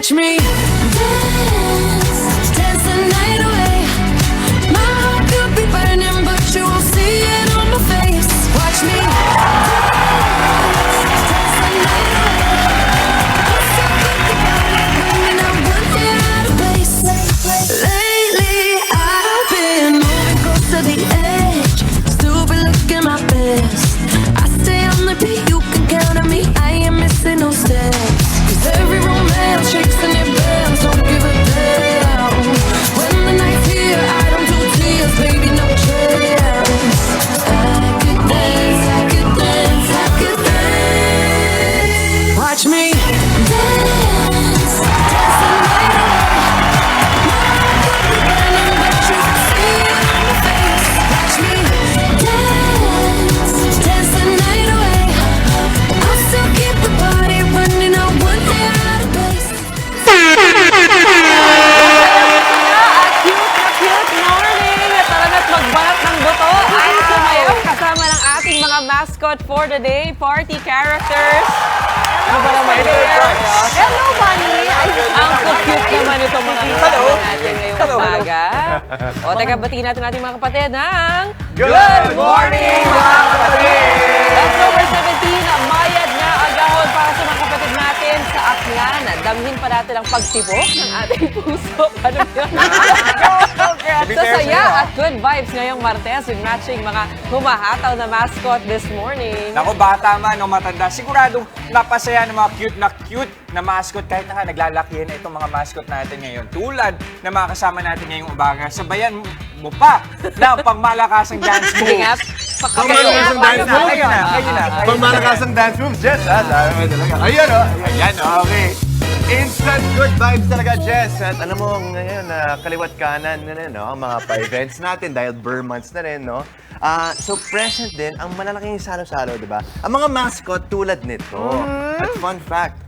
Watch me dance, dance the night away. My heart could be burning, but you won't see it on my face. Watch me dance, dance the night away. I'm so good to burning, I want you out of place. Lately, I've been moving close to the edge, still be looking my best. I stay on the beat, you can count on me. I ain't missing no steps. Every romance shakes and it bends, don't give a damn. When the night's here, I don't do tears, baby, no chance. I could dance, I could dance, I could dance. Watch me dance, dance the night away. My heart could be burning, but you can see it on my face. Watch me dance, dance the night away. I'll still keep the party running, I want you out of place. Cute morning! Talagat magbalat ng buto ay sumayaw kasama ng ating mga mascot for the day, party characters. Ano ba naman ito? Hello, Bunny! Ang cute naman itong mga kasama natin ngayong umaga. O, teka, batiin natin ating mga kapatid ng Good morning, mga kapatid! October 17, mayad na agahon para sa mga kapatid natin sa Aklan. Damhin pa natin ang pagtibok ng ating puso. Ano yun? Sa saya at good vibes ngayong Martes with matching mga humahataw na mascot this morning. Naku, bata man o matanda, siguradong napasaya ng mga cute na mascot kahit na naglalakihan na itong mga mascot natin ngayon. Tulad na mga kasama natin ngayong umaga, sabayan mo pa na pangmalakasang dance Sige nga, moves. Pangmalakasang dance moves? Kayo na. Pangmalakasang dance moves, Jess, ha? Sabi mo talaga. Ayan, o. Ayan, o. Okay. Instant good vibes talaga, Jess. At alam mo, ngayon, kaliwat kanan na rin, no? Ang mga pa-events natin dahil Burr months na rin, no? So present din ang malalaking salo-salo, di ba? Ang mga mascot tulad nito. At fun fact,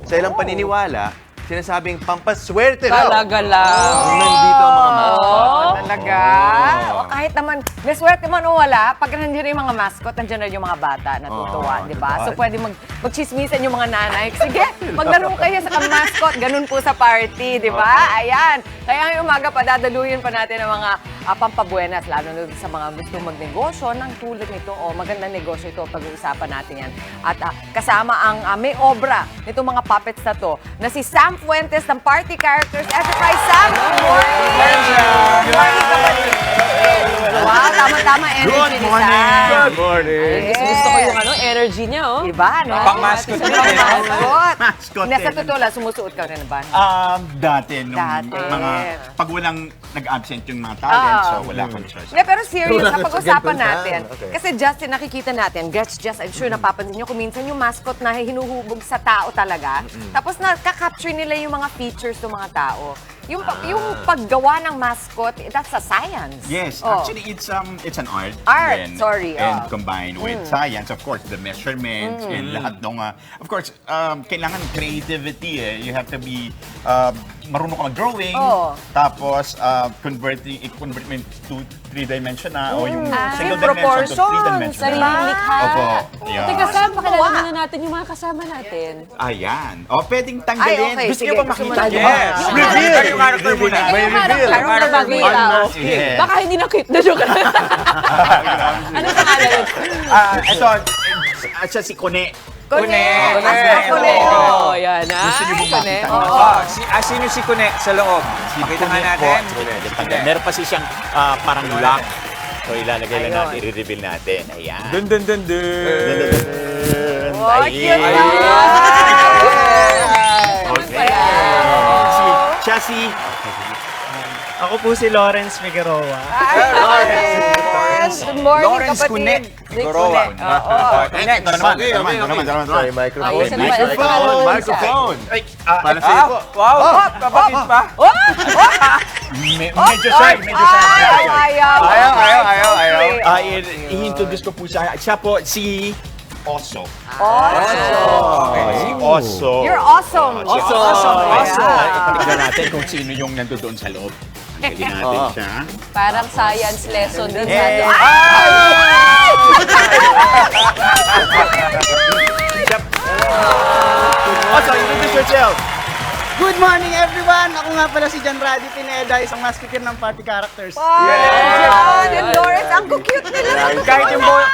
sa ilang paniniwala, sinasabing pampaswerte daw. talaga lang. Nandito ang mga mascot. Talaga? O kahit naman, may swerte man o wala, pag nandiyan yung mga mascot, nandiyan rin yung mga bata natutuwa, di ba? So pwede magchismisan yung mga nanay. Sige, maglaro kayo sa mascot. Ganun po sa party, di ba? Ayan. Kaya ngayong umaga, padadaluyin pa natin ang mga pampabuenas, lalo na sa mga gusto magnegosyo ng tulad nito. O magandang negosyo ito, pag-uusapan natin yan. At kasama ang may obra nitong mga puppets na to, na si Sam Fuentes ng Party Characters Enterprise. Sam, good morning! Good morning, kapatid! Wow, tama-tama energy ni Sam. Good morning. Gusto ko yung energy niya, oh. Diba, no? Pang-mascot din. Mascot. Mascot Hindi, sa din. totoo lang, sumusuot ka rin ba? Dati, nung Dati. mga, pag walang nag-absent yung mga talent, so wala akong choice. Hindi, pero serious, Wala, napag-usapan ganun pa. natin. Okay. Kasi Justin, nakikita natin, gets just, I'm sure napapansin nyo, kung minsan yung mascot na hinuhubog sa tao talaga, tapos nakaka-capture nila yung mga features ng mga tao. Yung paggawa ng mascot, that's a science. Yes, Oh. actually it's an art. Art, then, sorry, And oh. combined with science, of course, the measurements and lahat ng, of course, kailangan creativity eh. You have to be, marunong ka mag-drawing, tapos i-convert mo to three-dimension na, o yung single dimension to proportions, three-dimension. Sariling likha. Opo, yeah. Teka, Sam, pakilala muna natin yung mga kasama natin. Ayan. O, pwedeng tanggalin. Ay, okay, Gusto sige, niyo ba gusto mo makita na. yung Yes. mga- Reveal yung character muna. May reveal. Parang bago yung tao. Yes. Baka hindi na cute na joke. Ano pangalan yun? Ito, siya si Kone. Kune. Oh, yan ah. Gusto niyo ba makita? Sino si Kune sa loob? Pakita nga natin. Meron pa siyang parang lock. So ilalagay lang natin, i-reveal natin. Ayan. Dun, dun, dun, dun. Oh, cute Ayun. naman! Siya si... Ako po si Lawrence Figueroa. Lawrence! Good morning, Lawrence kapatid. Kune. Gorowa. Next. Ito naman. Sorry, microphone. Ayusin mo, Microphone. Microphone. Ay, Para sa iyo po. Wow! Kapatid pa? medyo shy. Medyo shy. Ayaw. I-introduce ko po siya. Siya po si Oso. Okay. Si Oso. You're awesome. Ipakita natin kung sino yung nandoon sa loob. Pwede natin siya. Parang science lesson din sa Yes. Oso, introduce yourself. nga pala si John Raddy Pineda, isang masketeer ng party characters. John and Lawrence, ang cute nila.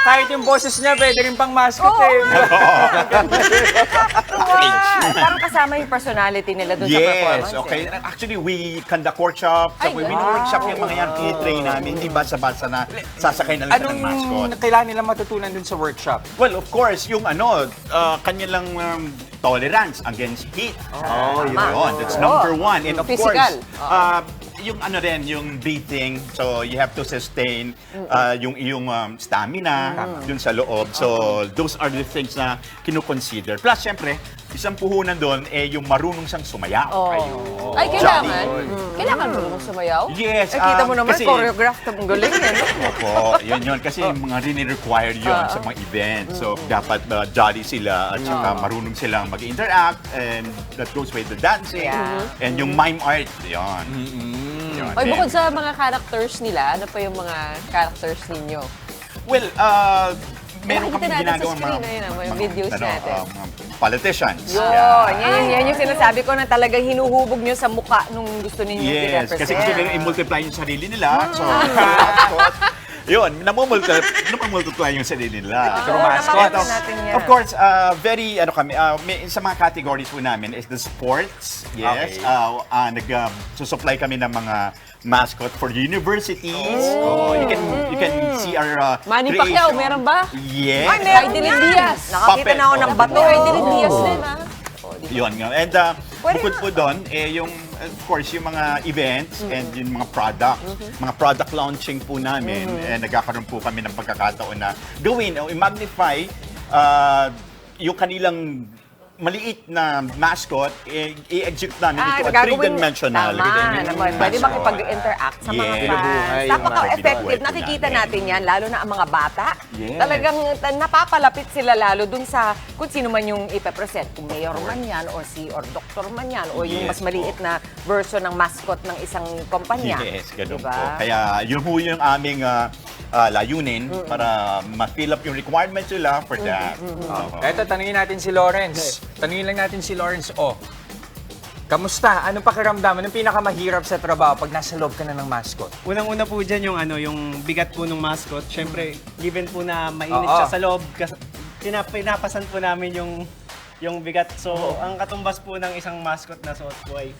Kahit yung boses niya, pwede rin pang mascot eh. Parang kasama yung personality nila doon sa performance. Yes, okay. Actually, we conduct workshop. Ay, We workshop yung mga yan, i-train namin. Hindi basa-basa na sasakay na lang ng mascot. Anong kailangan nila matutunan dun sa workshop? Well, of course, yung kanya lang tolerance against heat. Yun. That's number one. And of Physical. course, yung yung breathing. So, you have to sustain yung iyong stamina dun sa loob. So, those are the things na kinukonsider. Plus, syempre, isang puhunan doon yung marunong siyang sumayaw. Ay, kailangan. Kailangan mo naman sumayaw. Yes. Ay, kita mo naman, kasi- choreographed ang galing yan. Opo, yun. Kasi mga rini-required yun sa mga events. So, dapat jolly sila at saka marunong silang mag-interact and that goes with the dancing and yung mime art. Yun. Yun. Ay, bukod sa mga characters nila, ano pa yung mga characters ninyo? Well, meron Nakikita kami natin sa ginagawang screen, ayun na, mga videos natin. Politicians. Yan yung sinasabi ko na talagang hinuhubog nyo sa mukha nung gusto ninyo Yes, i-represent. kasi gusto nila i-multiply yung sarili nila. So, tapos, yun, namumultiply yung sarili nila. Oo, napapanood natin yan. Of course, very, sa mga categories po namin is the sports. Yes. Nag-supply kami ng mga mascot for universities. You can see our Manny creation. Pacquiao, meron ba? Yes. Ay, meron Dylan yan. Diaz. Nakakita Puppet. na ako ng bato. Ay, Dylan Diaz din, ha? Yun nga. And bukod po doon, yung, of course, yung mga events and yung mga product launching po namin, nagkakaroon po kami ng pagkakataon na gawin o i-magnify yung kanilang maliit na mascot, i-execute namin into a three-dimensional. Tama naman. Pwede mascot. makipag-interact sa mga Yes. fans. Binubuhay yung Napaka-effective. binubuhay po Nakikita namin. natin yan, lalo na ang mga bata. Yes. Talagang napapalapit sila lalo dun sa kung sino man yung ipepresent. Kung mayor man yan, or doktor man yan, o yung Yes mas maliit na version ng mascot ng isang kumpanya. Yes, ganun Diba? po. Kaya yun po yung aming layunin para ma-fill up yung requirements nila for that. Eto, tanungin natin si Lawrence. Tanungin lang natin si Lawrence. Kamusta? Anong pakiramdam? Anong pinakamahirap sa trabaho pag nasa loob ka na ng mascot? Unang-una po dyan yung bigat po ng mascot. Siyempre, given po na mainit siya sa loob, pinapasan po namin yung bigat. So, ang katumbas po ng isang mascot na suot ko ay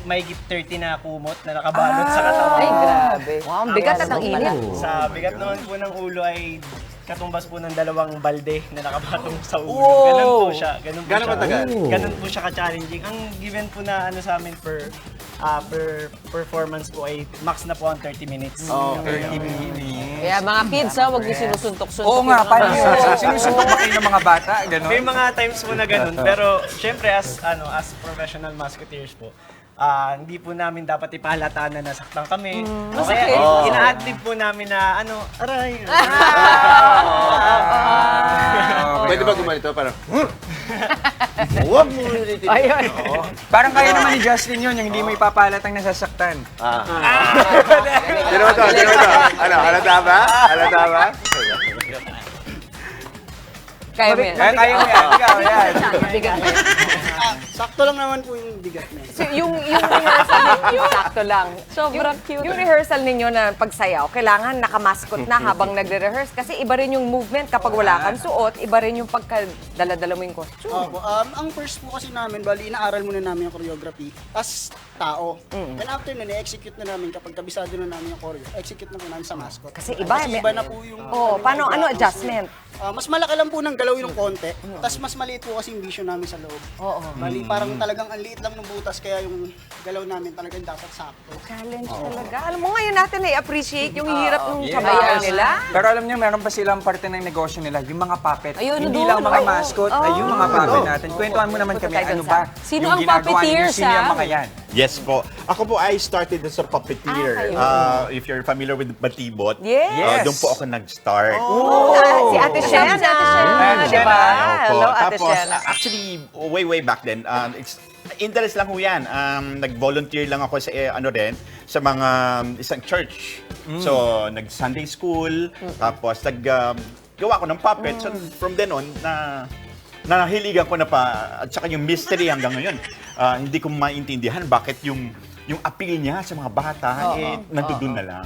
mahigit 30 na kumot na nakabalot sa katawan. Ay, grabe. Wow, ang bigat at ang init. Sa bigat naman po ng ulo ay katumbas po ng 2 balde na nakabatong sa ulo. Ganun po siya. Ganun Gano'n siya. matagal? Ganun po siya ka-challenging. Ang given po na sa amin per performance po ay max na po ang 30 minutes. 30 minutes. Kaya mga kids, ha, huwag niyo sinusuntok-suntok. Oo nga, yung mga paano mascot. yun? Sinusuntok ba kayo ng mga bata? Ganon? May mga times po na ganun. Pero syempre as professional musketeers po, hindi po namin dapat ipahalataan na nasaktan kami. O kaya ina-adlib po namin na aray. Pwede ba gumanito? Parang, huwag mo ulitin. Ayun. Parang kaya naman ni Justin yun, yung hindi mo ipapalatang nasasaktan. Sino ba to? Ano, halata ba? Halata ba? Kaya mo yan. Kaya mo yan. Ikaw, yan. Bigat mo yan. Sakto lang naman po yung bigat na. So, yung rehearsal ninyo, sakto lang. Sobrang cute. Yung rehearsal ninyo na pagsayaw, kailangan nakamaskot na habang nagre-rehearse. Kasi iba rin yung movement kapag wala kang suot, iba rin yung pagkadala-dala mo yung costume. Opo. Ang first po kasi namin, bali, inaaral muna namin yung choreography as tao. And after nun, i-execute na namin kapag kabisado na namin yung choreo. Execute na po namin sa mascot. Kasi iba, Kasi iba na po yung... paano, adjustment? Mas malaki lang po ng galaw yung konti. Tapos mas maliit po kasi yung vision namin sa loob. Bali, parang talagang ang liit lang ng butas, kaya yung galaw namin talagang dapat sakto. Challenge talaga. Alam mo, ngayon natin appreciate yung hirap ng Yes. trabaho nila. Pero alam niyo, meron pa silang parte ng negosyo nila, yung mga puppet. Ayun, Hindi doon, lang mga oo. mascot, ay yung mga puppet natin. Kwentuhan mo naman kami, ano ba? Sino yung ang ginagawa ninyo? puppeteers, Sino yung ah? mga yan? Yes po. Ako po, I started as a puppeteer. If you're familiar with Batibot, Yes. doon po ako nag-start. Si Ate Shen. Si Ate Shen. Di ba? Opo. Hello, Ate Tapos, Shen. actually, way back then, it's interest lang ho yan. Nag-volunteer lang ako sa sa mga isang church. So, nag-Sunday school, tapos gawa ko ng puppet. So, from then on, nahiligan ko na pa, at saka yung mystery hanggang ngayon. hindi ko maintindihan bakit yung appeal niya sa mga bata, nandun na lang.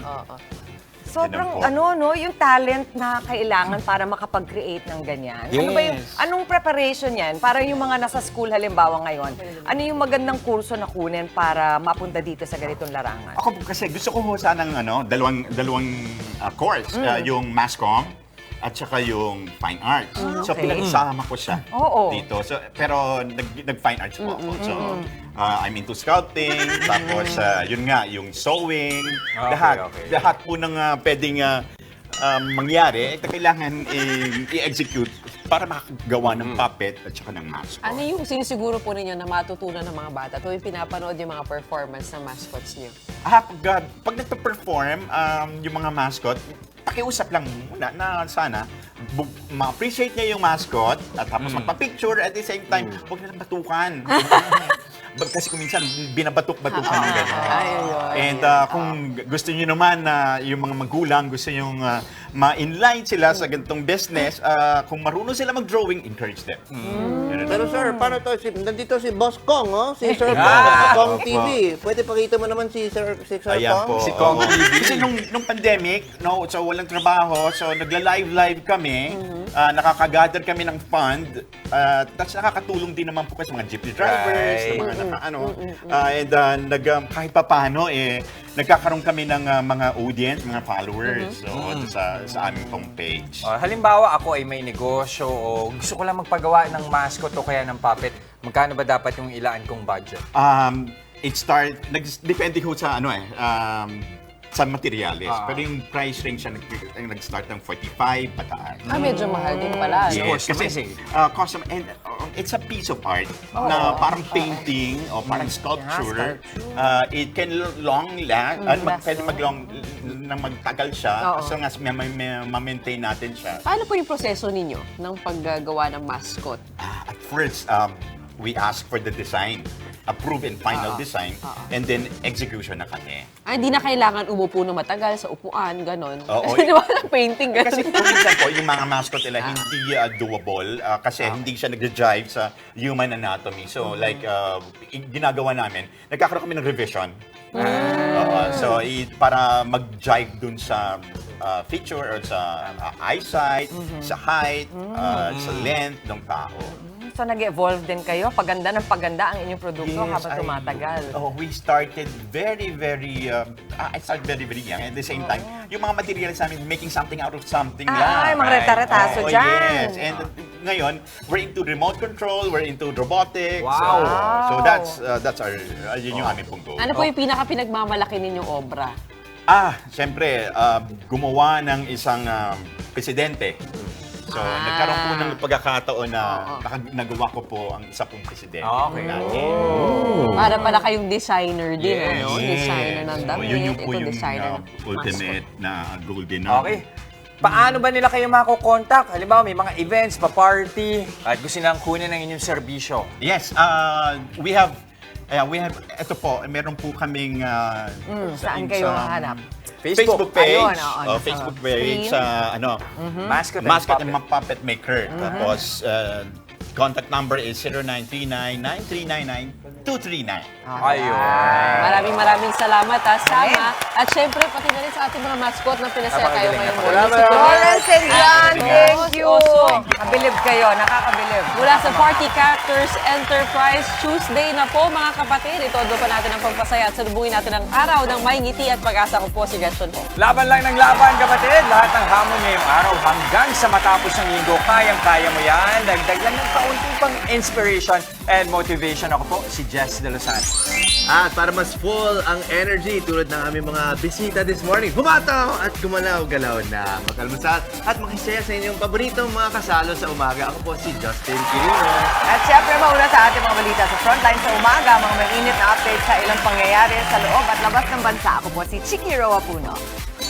Sobrang Ganun po. yung talent na kailangan para makapag-create ng ganyan. Ano ba yung, Yes. anong preparation yan? Para yung mga nasa school halimbawa ngayon, ano yung magandang kurso na kunin para mapunta dito sa ganitong larangan? Ako kasi gusto ko sanang dalawang course, yung Masscom at saka yung Fine Arts. So Okay. pinagsama ko siya Oo. dito. So, pero nag-Fine Arts po ako. So I'm into sculpting, tapos yun nga, yung sewing, Okay. lahat po ng pwedeng mangyari, kailangan i-execute para makagawa ng puppet at saka ng mascot. Ano yung sinisiguro po ninyo na matutunan ng mga bata tuwing pinapanood yung mga performance ng mascots niyo? Pag nagpa-perform, yung mga mascot, pakiusap lang muna na sana ma-appreciate niya yung mascot at tapos magpa-picture at the same time, huwag nilang batukan. Kasi kung minsan, binabatok-batukan ng gano'n. And kung gusto niyo naman na yung mga magulang, gusto niyo ma-inline sila sa ganitong business, kung marunong sila mag-drawing, encourage them. Ganun. Pero sir, paano to? Nandito si Boss Kong, oh? Si Sir Kong, sa Kong TV. Pwede pakita mo naman si Sir Ayan Kong? po. Si Kong Oo. TV. Kasi nung pandemic, so walang trabaho, so nagla-live kami, nakaka-gather kami ng fund, tapos nakakatulong din naman po kasi mga jeepney drivers, Right. mga kahit pa paano, nagkakaroon kami ng mga audience, mga followers, sa aming pong page. Halimbawa, ako ay may negosyo o gusto ko lang magpagawa ng mascot o kaya ng puppet. Magkano ba dapat yung ilaan kong budget? Depende ko sa sa materials. Pero yung price range siya nag-start ng 45 pataas. Medyo mahal din pala. Yes, Customizing. kasi custom and it's a piece of art na parang painting o parang sculpture. It can long last, pwede magtagal siya as long as ma-maintain natin siya. Paano po yung proseso ninyo ng paggagawa ng mascot? At first, we ask for the design, approve and final design, and then execution na kami. Hindi na kailangan umupo na matagal sa upuan, ganon. Oo. Di ba? Painting, ganon. Kasi kung minsan po, yung mga mascot nila hindi doable kasi hindi siya nag-drive sa human anatomy. So, like, ginagawa namin, nagkakaroon kami ng revision. Para mag-jive dun sa feature or sa eyesight, sa height, sa length ng tao. So nag-evolve din kayo, paganda ng paganda ang inyong produkto habang tumatagal. We started very very young. At the same time, yung mga materials namin, making something out of something lang. Mga reta-retaso dyan. Yes. And ngayon, we're into remote control, we're into robotics. Wow. So that's our, yun yung aming pong goal. Ano po yung pinaka-pinagmamalaki ninyong obra? Siyempre, gumawa ng isang presidente. So, nagkaroon po ng pagkakataon na nagawa ko po ang isa pong presidente. Okay. Para pala kayong designer din, ano? Yes. Designer ng damit. Yun po Ito, yung designer ng ultimate na goal din. Okay. Paano ba nila kayo makokontak? Halimbawa, may mga events, pa-party, at gusto nilang kunin ang inyong serbisyo. Yes, we have, ito po, meron po kaming Saan kayo hahanap? Facebook page. Ayun, Facebook page sa Mascot and Mascot and Puppet. Puppet Maker. Tapos, contact number is 0939-9399-239. Ayun. Maraming salamat, Sama. At syempre, pati na rin sa ating mga mascot na pinasaya kayo ngayong morning. Salamat. Si Lawrence and John, thank you! Oso. Nakabilib kayo, nakakabilib. Mula sa Party Characters Enterprise, Tuesday na po mga kapatid. Itodo pa natin ang pagpasaya at salubungin natin ang araw ng may ngiti at pag-asa ko po si Gaston po. Laban lang ng laban, kapatid. Lahat ng hamon ngayong araw hanggang sa matapos ng linggo, kayang-kaya mo yan. Dagdag lang ng kaunting pang inspiration and motivation. Ako po, si Jess De Los Santos. At para mas full ang energy tulad ng aming mga bisita this morning, bumataw at gumalaw-galaw na magkalmasal at makisaya sa inyong paboritong mga kasalo sa umaga. Ako po si Justin Quirino. At syempre, mauna sa ating mga balita sa frontline sa umaga, mga mainit na update sa ilang pangyayari sa loob at labas ng bansa. Ako po si Chiki Roa Puno.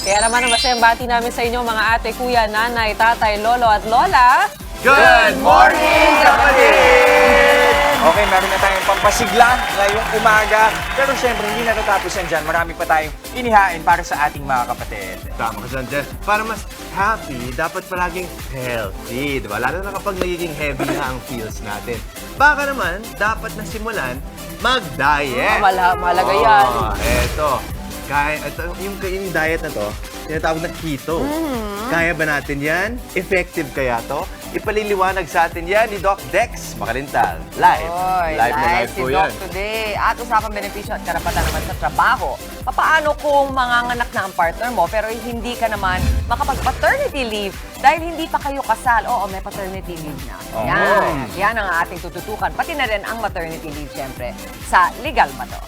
Kaya naman ang masayang bati namin sa inyo mga ate, kuya, nanay, tatay, lolo at lola. Good morning, kapatid! Okay, meron na tayong pampasigla ngayong umaga. Pero syempre, hindi natatapos yan dyan. Marami pa tayong inihain para sa ating mga kapatid. Tama ka dyan, Jess. Para mas happy, dapat palaging healthy, di ba? Lalo na kapag nagiging heavy na ang feels natin. baka naman dapat na simulan mag-diet. Mahalaga yan. Eto. Yung diet na to, tinatawag na keto. Kaya ba natin yan? Effective kaya to? Ipaliliwanag sa atin yan ni Doc Dex Makalintal. Live. Live si Doc today. At usapang benepisyo at karapatan naman sa trabaho. Paano kung manganganak na ang partner mo pero hindi ka naman makapag-paternity leave dahil hindi pa kayo kasal? Oo, may paternity leave na. Yan ang ating tututukan. Pati na rin ang maternity leave, syempre. Sa legal ba to?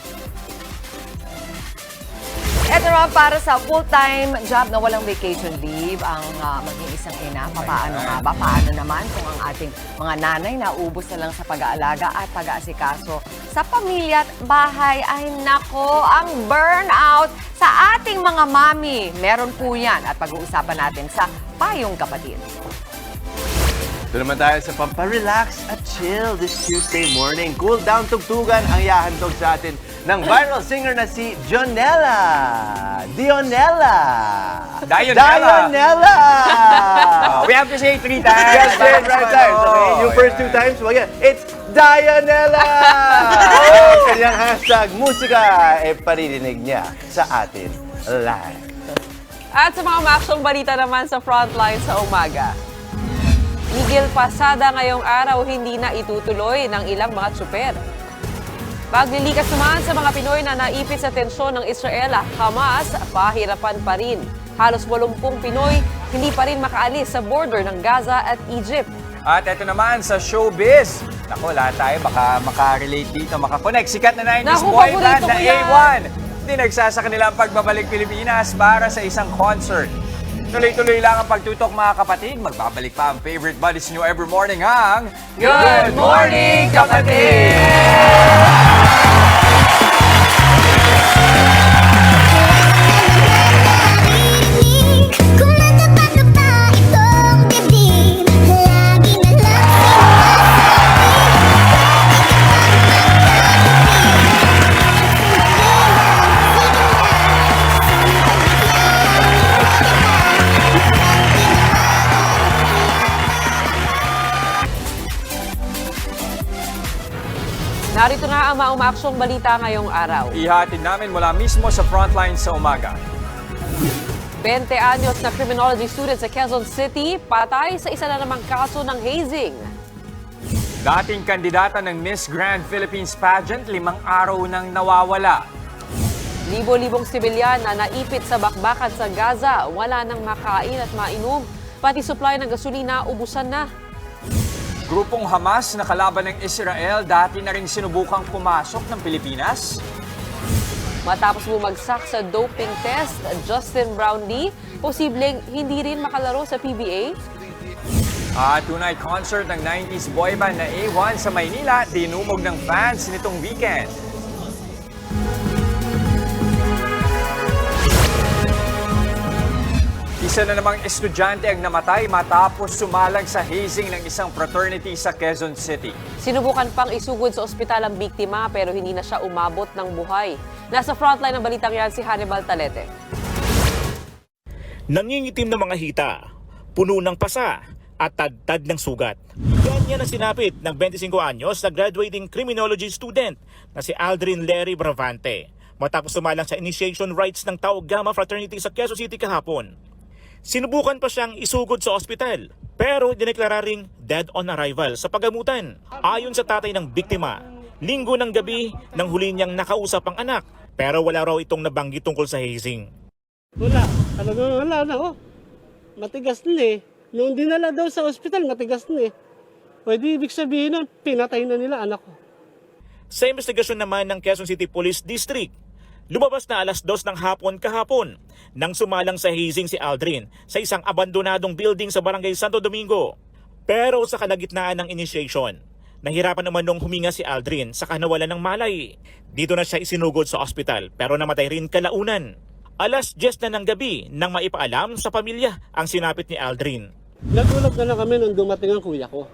Ito naman para sa full-time job na walang vacation leave, ang maging isang ina. Paano nga ba? Paano naman kung ang ating mga nanay na ubos na lang sa pag-aalaga at pag-aasikaso sa pamilya at bahay? Ay nako, ang burnout sa ating mga mami. Meron po yan at pag-uusapan natin sa Payong Kapatid. Ito naman tayo sa pamparelax at chill this Tuesday morning. Cool down tugtugan ang yahandog sa atin ng viral singer na si Dionella. We have to say 3 times. Yes, right times. Okay? Yung first 2 times, wag yan. It's Dionella! Kanyang hashtag musika paririnig niya sa atin live. At sa mga maaksyong balita naman sa Frontline sa umaga. Miguel Pasada ngayong araw hindi na itutuloy ng ilang mga tsuper. Paglilikas naman sa mga Pinoy na naipit sa tensyon ng Israel, Hamas, pahirapan pa rin. Halos 80 Pinoy hindi pa rin makaalis sa border ng Gaza at Egypt. At ito naman sa showbiz. Naku, lahat tayo baka makarelate dito, makakonect. Sikat na 90s boy band na A1. Dinagsa sa kanilang pagbabalik Pilipinas para sa isang concert. Tuloy-tuloy lang ang pagtutok mga kapatid. Magbabalik pa ang favorite buddies nyo every morning ang Good Morning Kapatid! Kung natapa-tapa itong dibdib, lagi na lang Narito na ang maumaaksong balita ngayong araw. Ihatid namin mula mismo sa Frontline sa umaga. 20 anyos na criminology student sa Quezon City, patay sa isa na namang kaso ng hazing. Dating kandidata ng Miss Grand Philippines pageant, 5 araw nang nawawala. Libo-libong sibilyan na naipit sa bakbakan sa Gaza, wala nang makain at mainom. Pati supply ng gasolina, ubusan na. Grupong Hamas na kalaban ng Israel, dati na rin sinubukang pumasok ng Pilipinas. Matapos bumagsak sa doping test, Justin Brownlee, posibleng hindi rin makalaro sa PBA. At tunay concert ng 90s boy band na A1 sa Maynila, dinumog ng fans nitong weekend. Isa na namang estudyante ang namatay matapos sumalang sa hazing ng isang fraternity sa Quezon City. Sinubukan pang isugod sa ospital ang biktima pero hindi na siya umabot ng buhay. Nasa frontline ng balitang yan si Hannibal Talete. Nangingitim na mga hita, puno ng pasa at tadtad ng sugat. Ganyan ang sinapit ng 25 anyos na graduating criminology student na si Aldrin Lery Bravante matapos sumalang sa initiation rites ng Tau Gamma Fraternity sa Quezon City kahapon. Sinubukan pa siyang isugod sa ospital pero dineklara ring dead on arrival sa pagamutan. Ayon sa tatay ng biktima, linggo ng gabi nang huli niyang nakausap ang anak pero wala raw itong nabanggit tungkol sa hazing. Wala. Talagang wala na, oh. Matigas na eh. Nung dinala daw sa ospital, matigas na eh. Pwede ibig sabihin nun, pinatay na nila anak ko. Sa investigasyon naman ng Quezon City Police District, lumabas na 2:00 ng hapon kahapon nang sumalang sa hazing si Aldrin sa isang abandonadong building sa Barangay Santo Domingo. Pero sa kalagitnaan ng initiation, nahirapan naman nung huminga si Aldrin sa kanawalan ng malay. Dito na siya isinugod sa ospital pero namatay rin kalaunan. 10:00 na ng gabi nang maipaalam sa pamilya ang sinapit ni Aldrin. Nagulat na lang kami nung dumating ang kuya ko.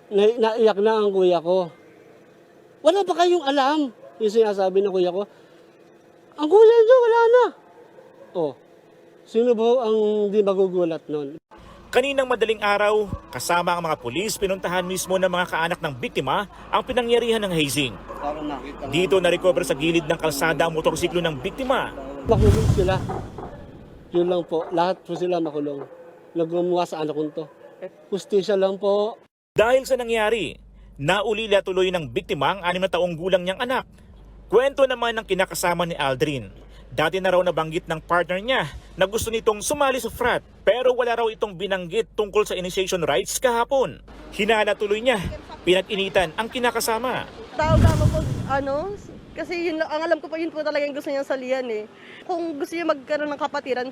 Naiyak na ang kuya ko. Wala ba kayong alam? Yung sinasabi ng kuya ko. Ang kuya niyo, wala na. Oh, sino ba ang di magugulat nun? Kaninang madaling araw, kasama ang mga pulis, pinuntahan mismo ng mga kaanak ng biktima ang pinangyarihan ng hazing. Dito na-recover sa gilid ng kalsada ang motorsiklo ng biktima. Makulong sila. Yun lang po. Lahat po sila makulong. Nagmumuha sa anak ko to. Justisya lang po. Dahil sa nangyari, naulila tuloy ng biktima ang 6 na taong gulang niyang anak. Kwento naman ng kinakasama ni Aldrin. Dati na raw nabanggit ng partner niya na gusto nitong sumali sa frat pero wala raw itong binanggit tungkol sa initiation rights kahapon. Hinala tuloy niya, pinag-initan ang kinakasama. Tawag naman po, kasi yun, ang alam ko po yun po talaga yung gusto niyang salihan eh. Kung gusto niya magkaroon ng kapatiran,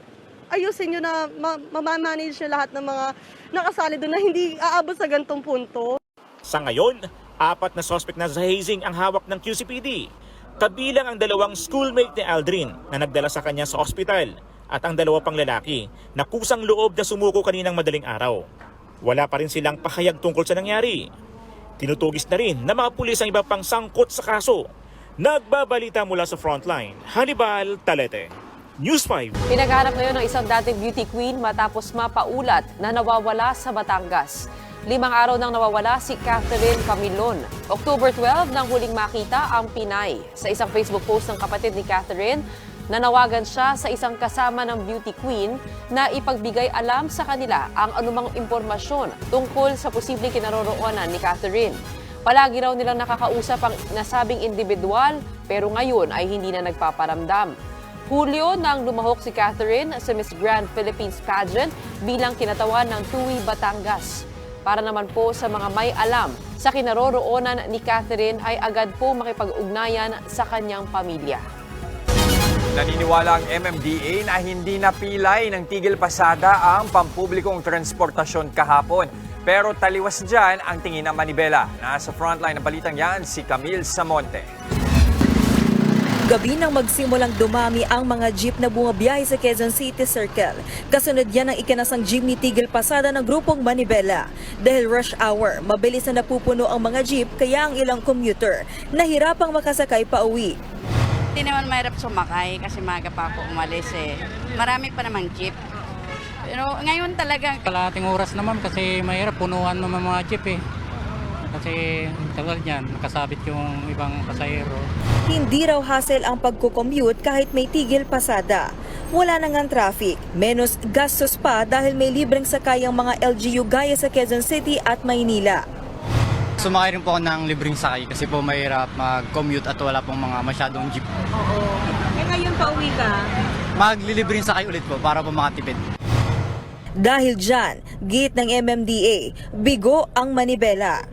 ayusin niyo na ma-manage niyo lahat ng mga nakasali doon na hindi aabot sa gantong punto. Sa ngayon, 4 na suspect na sa hazing ang hawak ng QCPD. Kabilang ang 2 schoolmate ni Aldrin na nagdala sa kanya sa ospital at ang 2 pang lalaki na kusang loob na sumuko kaninang madaling araw. Wala pa rin silang pahayag tungkol sa nangyari. Tinutugis na rin ng mga pulis ang iba pang sangkot sa kaso. Nagbabalita mula sa frontline, Hannibal Talete, News 5. Pinaghanap ngayon ng isang dating beauty queen matapos mapaulat na nawawala sa Batangas. 5 araw nang nawawala si Catherine Camilon. October 12 nang huling makita ang Pinay. Sa isang Facebook post ng kapatid ni Catherine, nanawagan siya sa isang kasama ng beauty queen na ipagbigay alam sa kanila ang anumang impormasyon tungkol sa posibleng kinaroroonan ni Catherine. Palagi raw nilang nakakausap ang nasabing individual pero ngayon ay hindi na nagpaparamdam. Hulyo nang lumahok si Catherine sa Miss Grand Philippines pageant bilang kinatawan ng TUI Batangas. Para naman po sa mga may alam sa kinaroroonan ni Catherine ay agad po makipag-ugnayan sa kanyang pamilya. Naniniwala ang MMDA na hindi napilay ng tigil pasada ang pampublikong transportasyon kahapon. Pero taliwas dyan ang tingin ng manibela. Nasa frontline ng balitang yan si Camille Samonte. Gabi nang magsimulang dumami ang mga jeep na bumabiyahe sa Quezon City Circle. Kasunod yan ang ikinasang jeepney tigil pasada ng grupong Manibela. Dahil rush hour, mabilis na napupuno ang mga jeep kaya ang ilang commuter nahirapang makasakay pa uwi. Hindi naman mahirap sumakay kasi maaga pa ako umalis eh. Marami pa namang jeep. Pero ngayon talaga... Kalahating oras naman kasi mahirap punuan naman mga jeep eh. Kasi tagal niyan, nakasabit yung ibang pasahero. Hindi raw hassle ang pagko-commute kahit may tigil pasada. Wala na ngang traffic, menos gastos pa dahil may libreng sakay ang mga LGU gaya sa Quezon City at Maynila. Sumakay rin po ako ng libreng sakay kasi po mahirap mag-commute at wala pong mga masyadong jeep. Oo. Eh ngayon pa uwi ka? Maglilibreng sakay ulit po para po makatipid. Dahil dyan, git ng MMDA, bigo ang Manibela.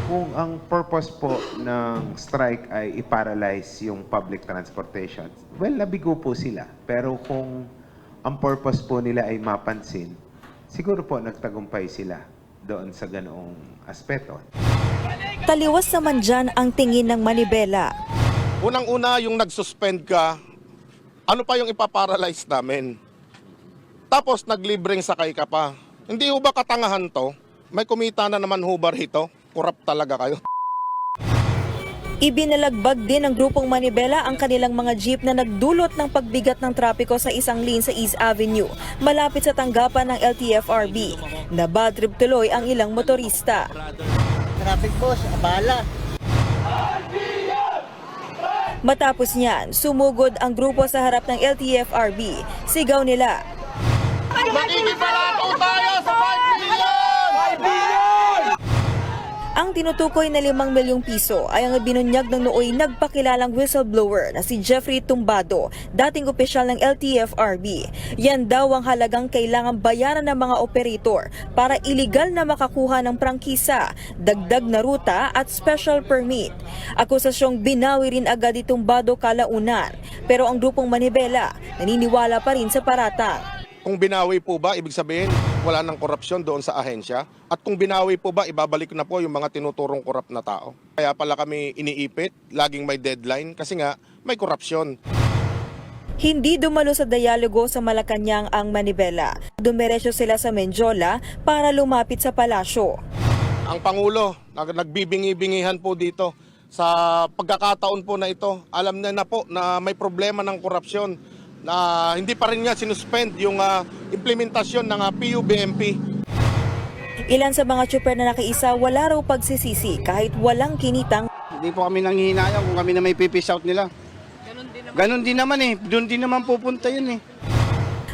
Kung ang purpose po ng strike ay i-paralyze yung public transportation, well, nabigo po sila. Pero kung ang purpose po nila ay mapansin, siguro po nagtagumpay sila doon sa ganoong aspeto. Taliwas naman dyan ang tingin ng Manibela. Unang-una, yung nag-suspend ka, ano pa yung ipaparalyze namin? Tapos naglibreng sakay ka pa. Hindi ho ba katangahan to? May kumita na naman hubar hito. Kurap talaga kayo. Ibinalagbag din ng grupong Manibela ang kanilang mga jeep na nagdulot ng pagbigat ng trapiko sa isang lane sa East Avenue, malapit sa tanggapan ng LTFRB. Nabad trip tuloy ang ilang motorista. Traffic boss, abala. Matapos niyan, sumugod ang grupo sa harap ng LTFRB. Sigaw nila, Makikipalato tayo sa 5 billion! 5 billion! Ang tinutukoy na 5 milyong piso ay ang binunyag ng nooy nagpakilalang whistleblower na si Jeffrey Tumbado, dating opisyal ng LTFRB. Yan daw ang halagang kailangang bayaran ng mga operator para iligal na makakuha ng prangkisa, dagdag na ruta at special permit. Akusasyong binawi rin agad ni Tumbado kalaunan, pero ang grupong Manibela naniniwala pa rin sa paratang. Kung binawi po ba, ibig sabihin wala nang korupsyon doon sa ahensya? At kung binawi po ba, ibabalik na po yung mga tinuturong korap na tao? Kaya pala kami iniipit, laging may deadline kasi nga may korupsyon. Hindi dumalo sa dialogo sa Malacanang ang Manibela. Dumiretso sila sa Menjola para lumapit sa palasyo. Ang Pangulo, nagbibingi-bingihan po dito sa pagkakataon po na ito. Alam na po na may problema ng korupsyon na hindi pa rin niya sinuspend yung implementasyon ng PUBMP. Ilan sa mga tsuper na nakiisa wala raw pagsisisi kahit walang kinitang. Hindi po kami nanghihinayang kung kami na may pipish out nila. Ganon din naman eh. Doon din naman pupunta yun eh.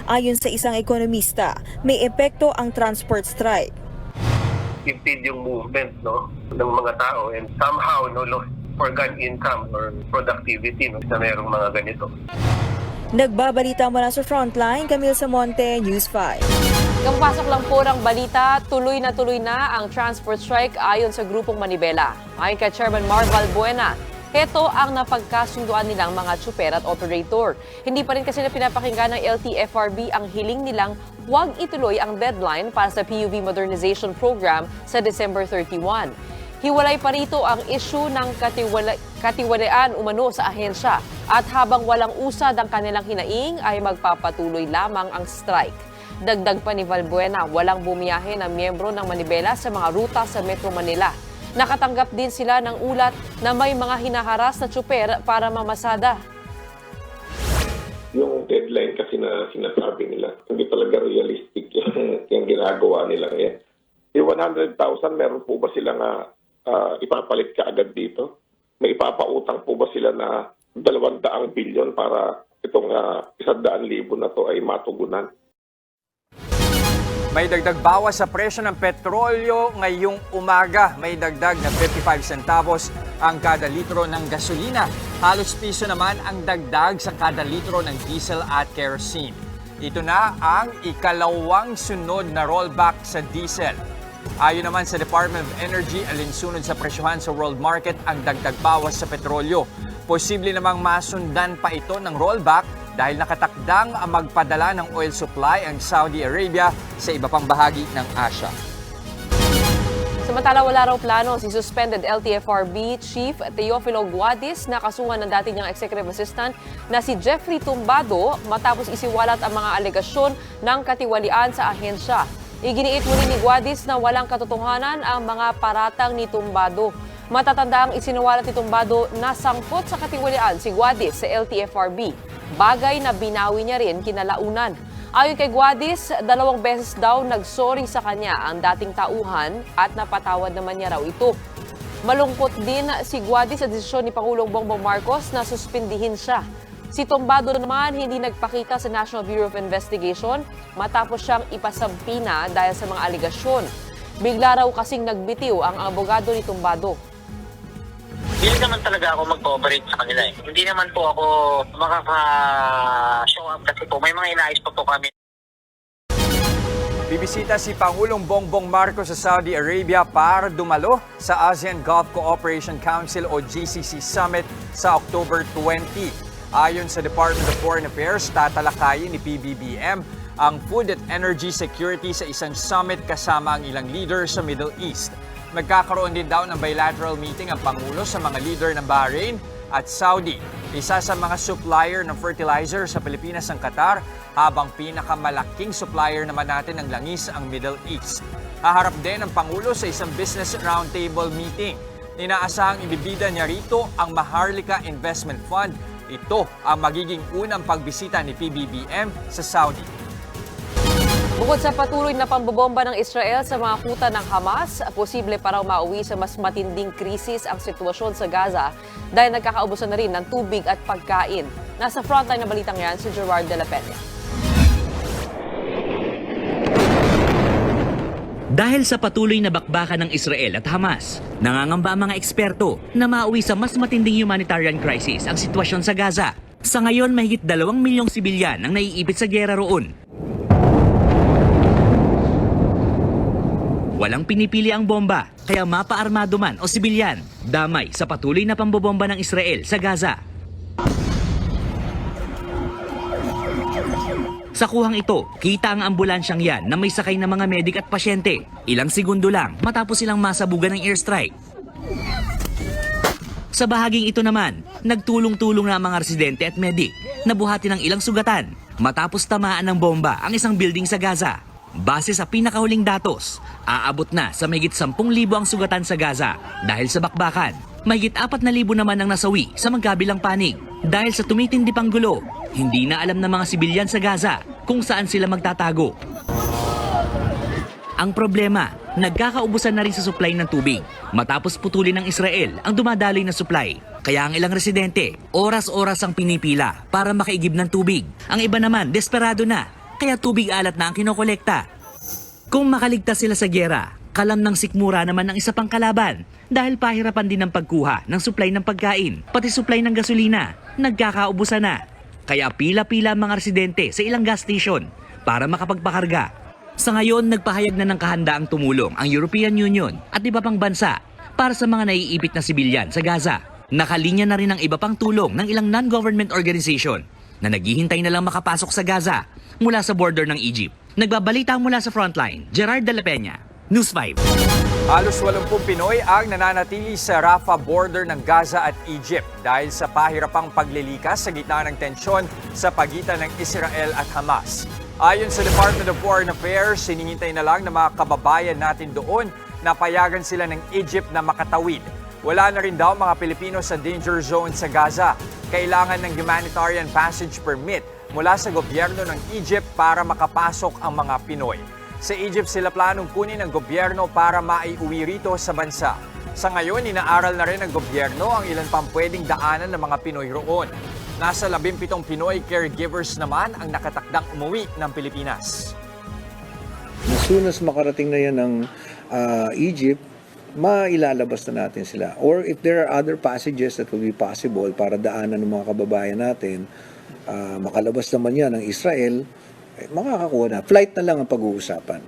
Ayon sa isang ekonomista, may epekto ang transport strike. Impede yung movement ng mga tao and somehow lost organ income or productivity na mayroong mga ganito. Nagbabalita mula sa Frontline, Camille Samonte, News 5. Kapasok lang po ng balita, tuloy na ang transport strike ayon sa grupong Manibela. Ayon kay Chairman Marval Buena, ito ang napagkasunduan nilang mga tsuper at operator. Hindi pa rin kasi na pinapakinggan ng LTFRB ang hiling nilang huwag ituloy ang deadline para sa PUV Modernization Program sa December 31. Hiwalay pa rito ang issue ng katiwalaan umano sa ahensya at habang walang usad ang kanilang hinaing ay magpapatuloy lamang ang strike. Dagdag pa ni Valbuena, walang bumiyahe ng miyembro ng Manibela sa mga ruta sa Metro Manila. Nakatanggap din sila ng ulat na may mga hinaharas na tsuper para mamasada. Yung deadline kasi na sinasabi nila, hindi talaga realistic yung ginagawa nila ngayon. Yung 100,000, meron po ba sila nga ipapalit ka agad dito? May ipapautang po ba sila na 200 bilyon para itong 100,000 na to ay matugunan? May dagdag bawas sa presyo ng petrolyo ngayong umaga. May dagdag na 55 centavos ang kada litro ng gasolina. Halos piso naman ang dagdag sa kada litro ng diesel at kerosene. Ito na ang ikalawang sunod na rollback sa diesel. Ayon naman sa Department of Energy, alinsunod sa presyohan sa world market ang dagdag bawas sa petrolyo. Posible namang masundan pa ito ng rollback dahil nakatakdang magpadala ng oil supply ang Saudi Arabia sa iba pang bahagi ng Asia. Samantala wala raw plano si suspended LTFRB Chief Teofilo Guadis na kasuhan ng dati niyang executive assistant na si Jeffrey Tumbado matapos isiwalat ang mga alegasyon ng katiwalian sa ahensya. Iginiit muli ni Guadis na walang katotohanan ang mga paratang ni Tumbado. Matatanda ang isinawalat ni Tumbado na sangkot sa katiwalian si Guadis sa LTFRB. Bagay na binawi niya rin kinalaunan. Ayon kay Guadis, 2 beses daw nagsorry sa kanya ang dating tauhan at napatawad naman niya raw ito. Malungkot din si Guadis sa desisyon ni Pangulong Bongbong Marcos na suspindihin siya. Si Tumbado naman hindi nagpakita sa National Bureau of Investigation matapos siyang ipasampina dahil sa mga aligasyon. Bigla raw kasing nagbitiw ang abogado ni Tumbado. Hindi naman talaga ako mag-cooperate sa kanila eh. Hindi naman po ako makaka-show up kasi po may mga inaayos po kami. Bibisita si Pangulong Bongbong Marcos sa Saudi Arabia para dumalo sa ASEAN Gulf Cooperation Council o GCC Summit sa October 20. Ayon sa Department of Foreign Affairs, tatalakayin ni PBBM ang food at energy security sa isang summit kasama ang ilang leaders sa Middle East. Magkakaroon din daw ng bilateral meeting ang Pangulo sa mga leader ng Bahrain at Saudi. Isa sa mga supplier ng fertilizer sa Pilipinas ang Qatar, habang pinakamalaking supplier naman natin ng langis ang Middle East. Haharap din ang Pangulo sa isang business roundtable meeting. Inaasahang ibibida niya rito ang Maharlika Investment Fund. Ito ang magiging unang pagbisita ni PBBM sa Saudi. Bukod sa patuloy na pambobomba ng Israel sa mga kuta ng Hamas, posible pa raw mauwi sa mas matinding krisis ang sitwasyon sa Gaza dahil nagkakaubusan na rin ng tubig at pagkain. Nasa frontline na balitang yan si Gerard de la Peña. Dahil sa patuloy na bakbakan ng Israel at Hamas, nangangamba ang mga eksperto na mauwi sa mas matinding humanitarian crisis ang sitwasyon sa Gaza. Sa ngayon, mahigit 2 milyong sibilyan ang naiipit sa giyera roon. Walang pinipili ang bomba, kaya mapaarmado man o sibilyan, damay sa patuloy na pambobomba ng Israel sa Gaza. Sa kuhang ito, kita ang ambulansyang yan na may sakay na mga medik at pasyente. Ilang segundo lang matapos silang masabugan ng airstrike. Sa bahaging ito naman, nagtulong-tulong na ang mga residente at medik na buhati ng ilang sugatan matapos tamaan ng bomba ang isang building sa Gaza. Base sa pinakahuling datos, aabot na sa mahigit 10,000 ang sugatan sa Gaza dahil sa bakbakan. Mahigit 4,000 naman ang nasawi sa magkabilang panig. Dahil sa tumitindi pang gulo, hindi na alam ng mga sibilyan sa Gaza kung saan sila magtatago. Ang problema, nagkakaubusan na rin sa supply ng tubig matapos putulin ng Israel ang dumadaloy na supply. Kaya ang ilang residente, oras-oras ang pinipila para makaigib ng tubig. Ang iba naman, desperado na, kaya tubig alat na ang kinokolekta. Kung makaligtas sila sa gyera, kalam ng sikmura naman ang isa pang kalaban dahil pahirapan din ang pagkuha ng supply ng pagkain, pati supply ng gasolina, nagkakaubusan na. Kaya pila-pila ang mga residente sa ilang gas station para makapagpakarga. Sa ngayon, nagpahayag na ng kahandaang tumulong ang European Union at iba pang bansa para sa mga naiipit na sibilyan sa Gaza. Nakalinya na rin ang iba pang tulong ng ilang non-government organization na naghihintay na lang makapasok sa Gaza mula sa border ng Egypt. Nagbabalita mula sa Frontline, Gerard de la Peña, News 5. Halos 80 Pinoy ang nananatili sa Rafah border ng Gaza at Egypt dahil sa pahirapang paglilikas sa gitna ng tensyon sa pagitan ng Israel at Hamas. Ayon sa Department of Foreign Affairs, siningintay na lang ng mga kababayan natin doon na payagan sila ng Egypt na makatawid. Wala na rin daw mga Pilipino sa danger zone sa Gaza. Kailangan ng humanitarian passage permit mula sa gobyerno ng Egypt para makapasok ang mga Pinoy. Sa Egypt sila planong kunin ng gobyerno para maiuwi rito sa bansa. Sa ngayon, inaaral na rin ng gobyerno ang ilan pang pwedeng daanan ng mga Pinoy roon. Nasa 17 Pinoy caregivers naman ang nakatakdang umuwi ng Pilipinas. As soon as makarating na yan ng Egypt, mailalabas na natin sila. Or if there are other passages that will be possible para daanan ng mga kababayan natin, makalabas naman yan ng Israel, makakakuha na. Flight na lang ang pag-uusapan.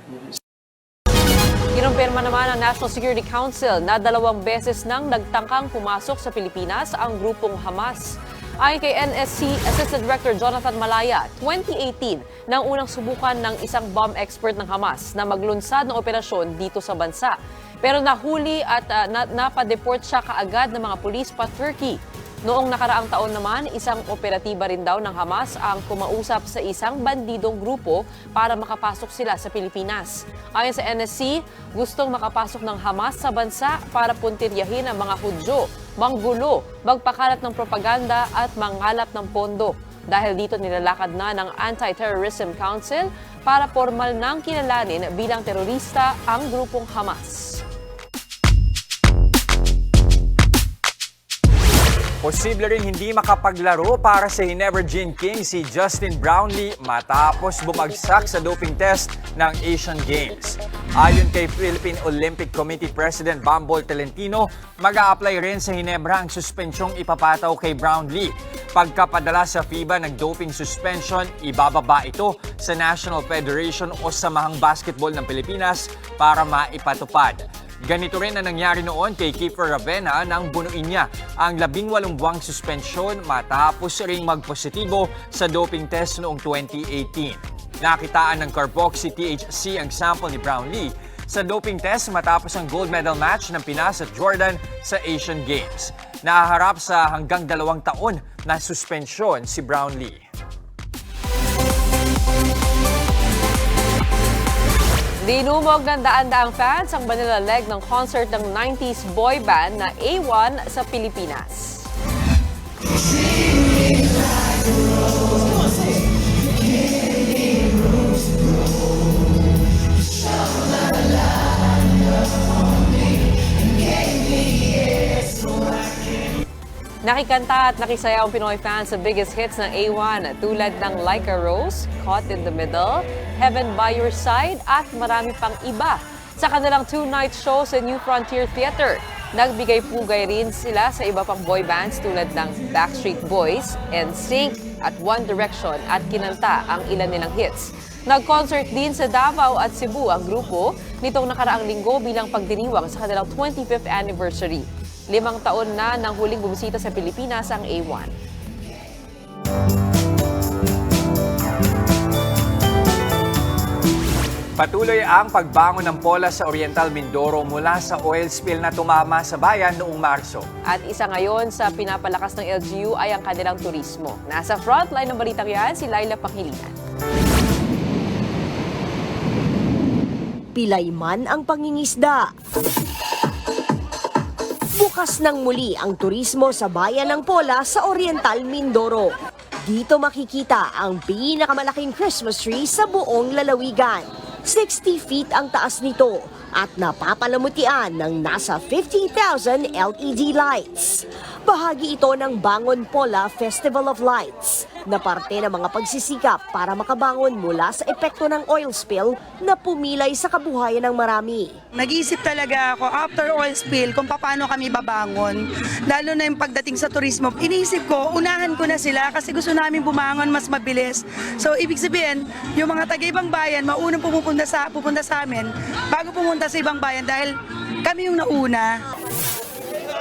Kinumpirma naman ng National Security Council na 2 beses nang nagtangkang pumasok sa Pilipinas ang grupong Hamas. Ayon kay NSC Assistant Director Jonathan Malaya, 2018 nang unang subukan ng isang bomb expert ng Hamas na maglunsad ng operasyon dito sa bansa. Pero nahuli at napadeport siya kaagad ng mga pulis pa Turkey. Noong nakaraang taon naman, isang operatiba rin daw ng Hamas ang kumausap sa isang bandidong grupo para makapasok sila sa Pilipinas. Ayon sa NSC, gustong makapasok ng Hamas sa bansa para puntiryahin ang mga Hudyo, manggulo, magpakalat ng propaganda at mangalap ng pondo. Dahil dito nilalakad na ng Anti-Terrorism Council para formal nang kilalanin bilang terorista ang grupong Hamas. Posible rin hindi makapaglaro para sa Ginebra Gin King si Justin Brownlee matapos bumagsak sa doping test ng Asian Games. Ayon kay Philippine Olympic Committee President Bambol Tolentino, mag-a-apply rin sa Ginebra ang suspensyong ipapataw kay Brownlee. Pagkapadala sa FIBA ng doping suspension, ibababa ito sa National Federation o Samahang Basketball ng Pilipinas para maipatupad. Ganito rin ang nangyari noon kay Kiefer Ravena nang bunuin niya ang 18 buwang suspensyon matapos ring magpositibo sa doping test noong 2018. Nakitaan ng Carboxy THC ang sample ni Brownlee sa doping test matapos ang gold medal match ng Pinas at Jordan sa Asian Games. Nahaharap sa hanggang 2 taon na suspensyon si Brownlee. Dinumog ng daan-daang fans ang Manila leg ng concert ng 90s boy band na A1 sa Pilipinas. Nakikanta at nakisaya ang Pinoy fans sa biggest hits ng A1 tulad ng Like a Rose, Caught in the Middle, Heaven by Your Side at marami pang iba. Sa kanilang 2-night show sa New Frontier Theater, nagbigay-pugay rin sila sa iba pang boy bands tulad ng Backstreet Boys, NSYNC at One Direction at kinanta ang ilan nilang hits. Nag-concert din sa Davao at Cebu ang grupo nitong nakaraang linggo bilang pagdiriwang sa kanilang 25th anniversary. 5 taon na nang huling bumisita sa Pilipinas ang A1. Patuloy ang pagbangon ng pola sa Oriental Mindoro mula sa oil spill na tumama sa bayan noong Marso. At isa ngayon sa pinapalakas ng LGU ay ang kanilang turismo. Nasa frontline ng balitang yan, si Laila Pangilinan. Pilay man ang pangingisda. Bukas ng muli ang turismo sa bayan ng Pola sa Oriental Mindoro. Dito makikita ang pinakamalaking Christmas tree sa buong lalawigan. 60 feet ang taas nito at napapalamutian ng nasa 50,000 LED lights. Bahagi ito ng Bangon Pola Festival of Lights na parte ng mga pagsisikap para makabangon mula sa epekto ng oil spill na pumilay sa kabuhayan ng marami. Nag-iisip talaga ako after oil spill kung paano kami babangon. Lalo na yung pagdating sa turismo. Iniisip ko, unahan ko na sila kasi gusto namin bumangon mas mabilis. So ibig sabihin, yung mga taga-ibang bayan, maunang pupunta sa amin bago pumunta sa ibang bayan dahil kami yung nauna.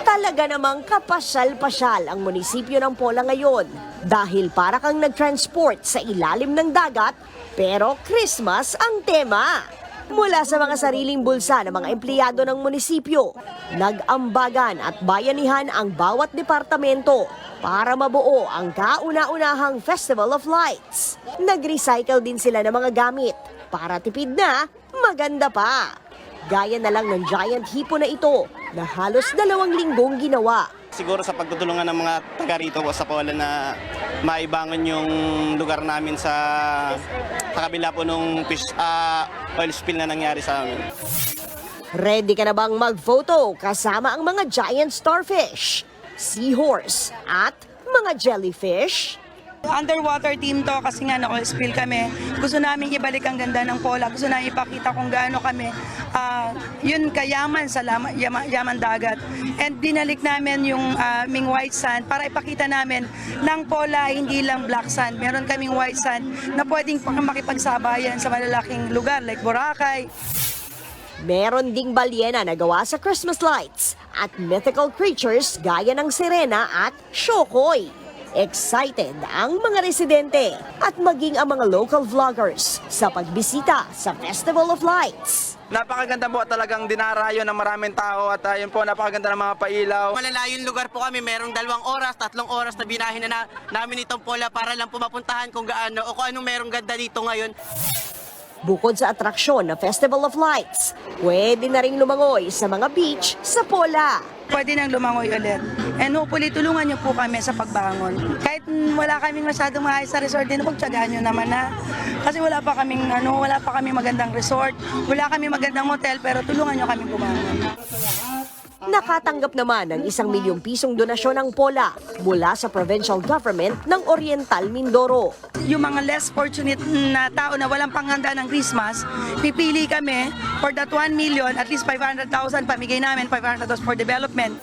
Talaga namang kapasyal-pasyal ang munisipyo ng Pola ngayon dahil para kang nag-transport sa ilalim ng dagat pero Christmas ang tema. Mula sa mga sariling bulsa ng mga empleyado ng munisipyo, nag-ambagan at bayanihan ang bawat departamento para mabuo ang kauna-unahang Festival of Lights. Nag-recycle din sila ng mga gamit para tipid na maganda pa. Gaya na lang ng giant hipo na ito na halos 2 linggong ginawa. Siguro sa pagtutulungan ng mga taga rito sa Pola na maibangon yung lugar namin sa kabila po nung oil spill na nangyari sa amin. Ready ka na bang mag-photo kasama ang mga giant starfish, seahorse at mga jellyfish? Underwater team to kasi nga na-oil spill kami. Gusto namin ibalik ang ganda ng Pola. Gusto namin ipakita kung gaano kami yun kayaman sa yaman dagat. And dinalik namin yung aming white sand para ipakita namin ng Pola hindi lang black sand. Meron kaming white sand na pwedeng makipagsabayan sa malalaking lugar like Boracay. Meron ding balyena na gawa sa Christmas lights at mythical creatures gaya ng sirena at shokoy. Excited ang mga residente at maging ang mga local vloggers sa pagbisita sa Festival of Lights. Napakaganda po talagang dinarayo ng maraming tao at yun po napakaganda ng mga pailaw. Malalayong lugar po kami, merong 2 oras, 3 oras na binahin na namin itong Pola para lang pumapuntahan kung gaano o kung anong merong ganda dito ngayon. Bukod sa atraksyon na Festival of Lights, pwede na rin lumangoy sa mga beach sa Pola. Pwede nang lumangoy ulit. And hopefully, tulungan niyo po kami sa pagbangon. Kahit wala kaming masyadong maayos sa resort din, pagtsagaan niyo naman na. Kasi wala pa kaming magandang resort, wala kaming magandang hotel, pero tulungan niyo kaming bumangon. Nakatanggap naman ng 1 milyong pisong donasyon ng Pola mula sa provincial government ng Oriental Mindoro. Yung mga less fortunate na tao na walang panghanda ng Christmas, pipili kami for that 1 million, at least 500,000 pamigay namin, 500,000 for development.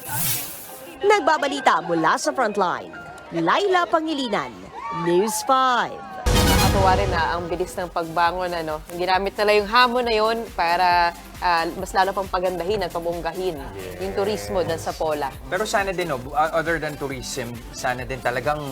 Nagbabalita mula sa Frontline, Laila Pangilinan, News 5. Nakakatuwa rin na ang bilis ng pagbangon. Ginamit nila yung hamon na yun para mas lalo pang pagandahin at pabonggahin yung turismo dyan sa Pola. Pero sana din, other than tourism, sana din talagang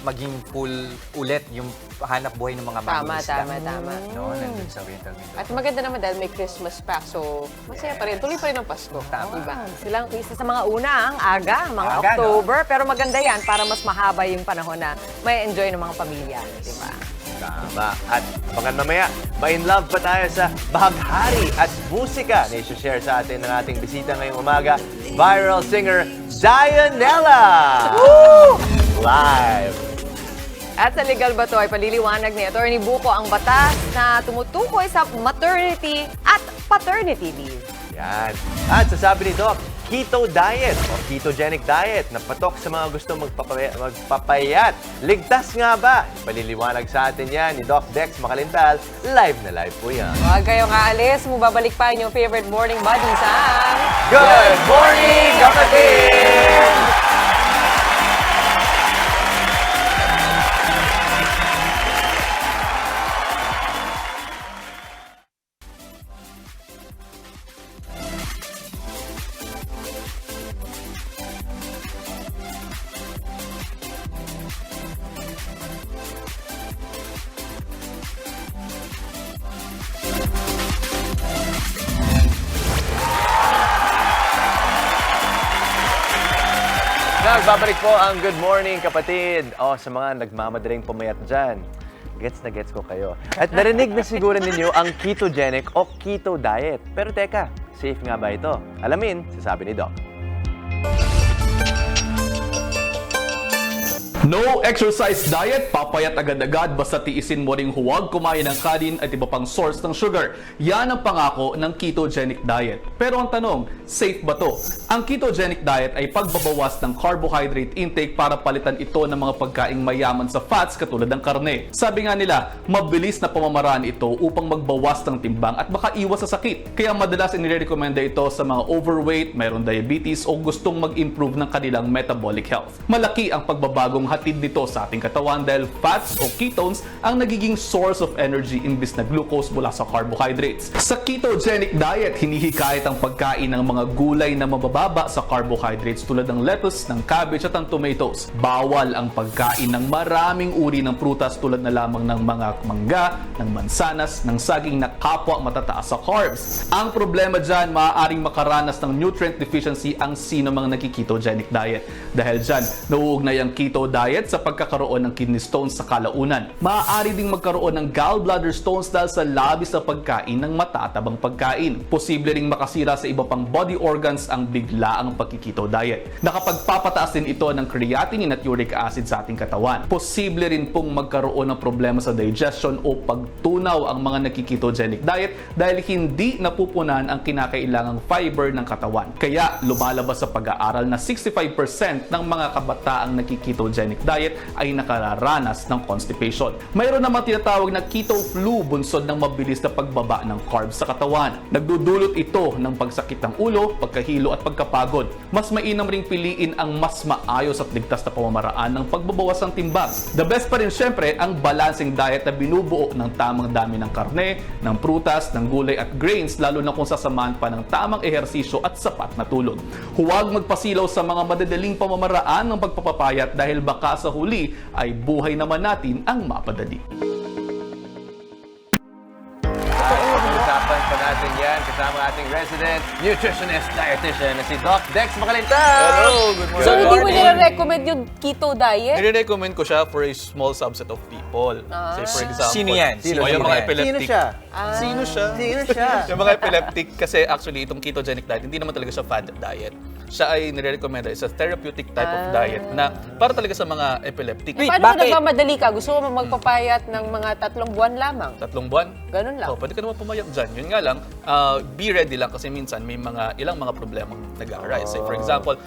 maging full ulit yung hanap buhay ng mga mangingisda. Tama. No, nandun sa Oriental Mindoro. At maganda naman dahil may Christmas pack, so masaya pa rin. Tuloy pa rin ang Pasko. Diba? Silang isa sa mga una, ang aga, mga October. Pero maganda yan para mas mahaba yung panahon na may enjoy ng mga pamilya. Diba? Tama. At abangan mamaya, ma-in love pa tayo sa bahaghari at musika na i-share sa atin ng ating bisita ngayong umaga, viral singer Dianella! Live! At sa legal ba to ay paliliwanag ni Atty. Buko ang batas na tumutukoy sa maternity at paternity leave. Yan. At sasabi ni Doc, keto diet o ketogenic diet na patok sa mga gusto magpapayat. Ligtas nga ba? Paliliwanag sa atin yan ni Doc Dex Makalintal. Live na live po yan. Huwag kayong aalis. Mababalik pa yung favorite morning buddies, ha? Good morning, kapatid! Nagbabalik po ang Good Morning, kapatid. Sa mga nagmamadaling pumayat dyan, gets na gets ko kayo. At narinig na siguro ninyo ang ketogenic o keto diet. Pero teka, safe nga ba ito? Alamin, sasabi ni Doc. No exercise diet, papayat agad-agad basta tiisin mo ring huwag kumain ng kanin at iba pang source ng sugar. Yan ang pangako ng ketogenic diet. Pero ang tanong, safe ba to? Ang ketogenic diet ay pagbabawas ng carbohydrate intake para palitan ito ng mga pagkaing mayaman sa fats katulad ng karne. Sabi nga nila, mabilis na pamamaraan ito upang magbawas ng timbang at makaiwas sa sakit. Kaya madalas inirekomenda ito sa mga overweight, mayroong diabetes o gustong mag-improve ng kanilang metabolic health. Malaki ang pagbabagong hatid nito sa ating katawan dahil fats o ketones ang nagiging source of energy imbis na glucose mula sa carbohydrates. Sa ketogenic diet, hinihikayat ang pagkain ng mga gulay na mabababa sa carbohydrates tulad ng lettuce, ng cabbage at ng tomatoes. Bawal ang pagkain ng maraming uri ng prutas tulad na lamang ng mga mangga, ng mansanas, ng saging na kapwa matataas sa carbs. Ang problema dyan, maaaring makaranas ng nutrient deficiency ang sino mga nagki-ketogenic diet. Dahil dyan, nauugnay ang keto diet sa pagkakaroon ng kidney stones sa kalaunan. Maaari ding magkaroon ng gallbladder stones dahil sa labis na pagkain ng matatabang pagkain. Posible ring makasira sa iba pang body organs ang biglaang pagki-keto diet. Nakapagpapataas din ito ng creatinine at uric acid sa ating katawan. Posible rin pong magkaroon ng problema sa digestion o pagtunaw ang mga nagki-ketogenic diet dahil hindi napupunan ang kinakailangang fiber ng katawan. Kaya lumalabas sa pag-aaral na 65% ng mga kabataang nagki-ketogenic diet ay nakararanas ng constipation. Mayroon naman tinatawag na keto flu, bunsod ng mabilis na pagbaba ng carbs sa katawan. Nagdudulot ito ng pagsakit ng ulo, pagkahilo at pagkapagod. Mas mainam ring piliin ang mas maayos at ligtas na pamamaraan ng pagbabawas ng timbang. The best pa rin syempre ang balancing diet na binubuo ng tamang dami ng karne, ng prutas, ng gulay at grains, lalo na kung sasamahan pa ng tamang ehersisyo at sapat na tulog. Huwag magpasilaw sa mga madadaling pamamaraan ng pagpapapayat dahil baka sa huli ay buhay naman natin ang mapadali. Pag-usapan pa natin yan kasama ating resident nutritionist, dietitian na si Doc Dex Macalintal. Hello, good morning. So, hindi mo nire-recommend yung keto diet? Nire-recommend ko siya for a small subset of people. Say for example, Sino yan? yung mga epileptic. Sino siya? Sino siya? Sino siya? Yung mga epileptic, kasi actually itong ketogenic diet, hindi naman talaga siya fad diet. Siya ay nire-recommend is a therapeutic type of diet na para talaga sa mga epileptic. Paano kung nagmamadali ka? Gusto mo magpapayat ng mga 3 buwan lamang? 3 buwan? Ganun lang. Pwede ka naman pumayat dyan. Yun nga lang, be ready lang kasi minsan may ilang mga problemang nag-arise. Say for example,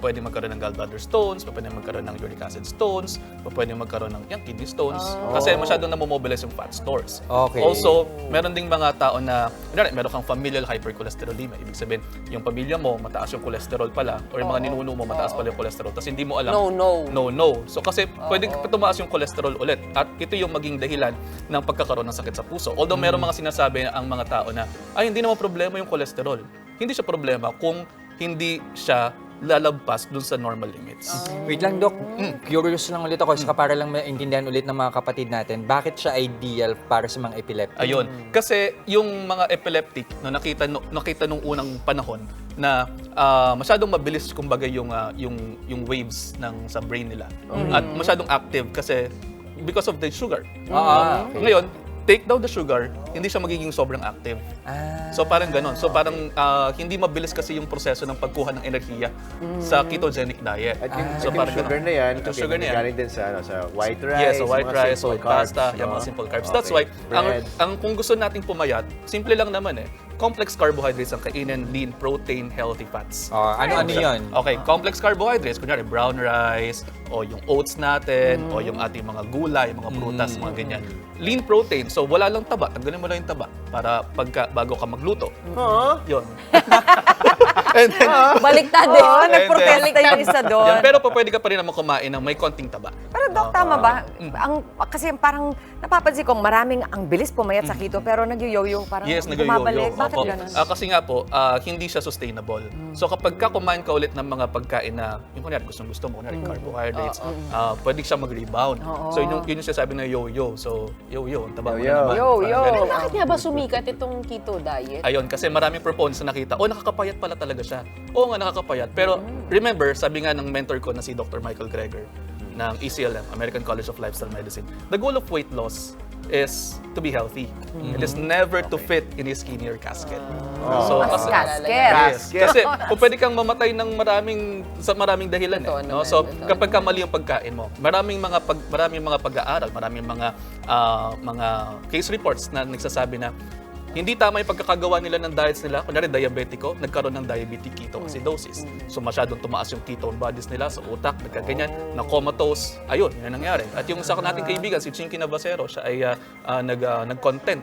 pwede magkaroon ng gallbladder stones, pwede magkaroon ng uric acid stones, pwede magkaroon ng kidney stones kasi masyadong namomobilize yung fat stores. Okay. Also, meron ding mga tao na, meron kang familial hypercholesterolemia. Ibig sabihin, yung pamilya mo, mataas yung cholesterol pala, or yung mga ninuno mo, mataas pala yung cholesterol, tapos hindi mo alam. No. So kasi pwede tumaas yung cholesterol ulit at ito yung maging dahilan ng pagkakaroon ng sakit sa puso. Although meron mga sinasabi ang mga tao na, ay hindi naman problema yung cholesterol. Hindi siya problema kung hindi siya lalagpas dun sa normal limits. Wait lang, Doc. Curious lang ulit ako para lang maintindihan ulit ng mga kapatid natin. Bakit siya ideal para sa mga epileptic? Ayun. Kasi yung mga epileptic, nakita nung unang panahon na masyadong mabilis kumbaga yung waves sa brain nila. At masyadong active kasi because of the sugar. Okay. Ngayon, take down the sugar, hindi siya magiging sobrang active. So parang ganon. So parang hindi mabilis kasi yung proseso ng pagkuha ng enerhiya sa ketogenic diet. At yung, so yung sugar na yan, yung sugar na yan. galing din sa white rice, Yes, so white mga rice, simple white carbs, pasta, no? yung mga simple carbs. Okay. That's why, Bread. kung gusto nating pumayat, simple lang naman complex carbohydrates ang kainin, lean, protein, healthy fats. Ano yun? Okay, complex carbohydrates, kunyari brown rice, o yung oats natin, o yung ating mga gulay, mga prutas, mga ganyan. Lean protein, so wala lang taba, tanggalin mo lang yung taba para bago ka magluto. Yun. And then, Baliktad eh. Nagprotesta yung isa doon. Pero pwede ka pa rin naman kumain ng may konting taba. Pero Doc, tama ba? Kasi parang napapansin ko, ang bilis pumayat sa keto, pero nag-yo-yo, parang Yes, bumabalik. nag-yo-yo. Bakit Opo. ganun? Kasi nga po, hindi siya sustainable. So kapag kumain ka ulit ng mga pagkain na, yung kunyari gusto mo, kunyari carbohydrates, pwede siya mag-rebound. So yun yung sinasabi na yo-yo. So yo-yo, ang taba mo na naman. Pero bakit nga ba sumikat itong keto diet? Ayun, kasi maraming proponents na nakita, nakakapayat pala talaga siya. Oo nga, nakakapayat. Pero remember, sabi nga ng mentor ko na si Dr. Michael Greger ng ECLM, American College of Lifestyle Medicine, the goal of weight loss is to be healthy. It is never to fit in a skinnier casket. Mas casket. Yes. Kasi kung pwede kang mamatay ng maraming dahilan. No? So kapag ka mali yung pagkain mo, maraming mga pag-aaral, maraming mga case reports na nagsasabi na hindi tama yung pagkakagawa nila ng diets nila. Kunyari, diabetiko, nagkaroon ng diabetic ketoacidosis. So, masyadong tumaas yung ketone bodies nila sa utak, nagkaganyan, na comatose. Ayun, yun ang nangyari. At yung sa nating kaibigan, si Chinky Navasero, siya ay nag-content.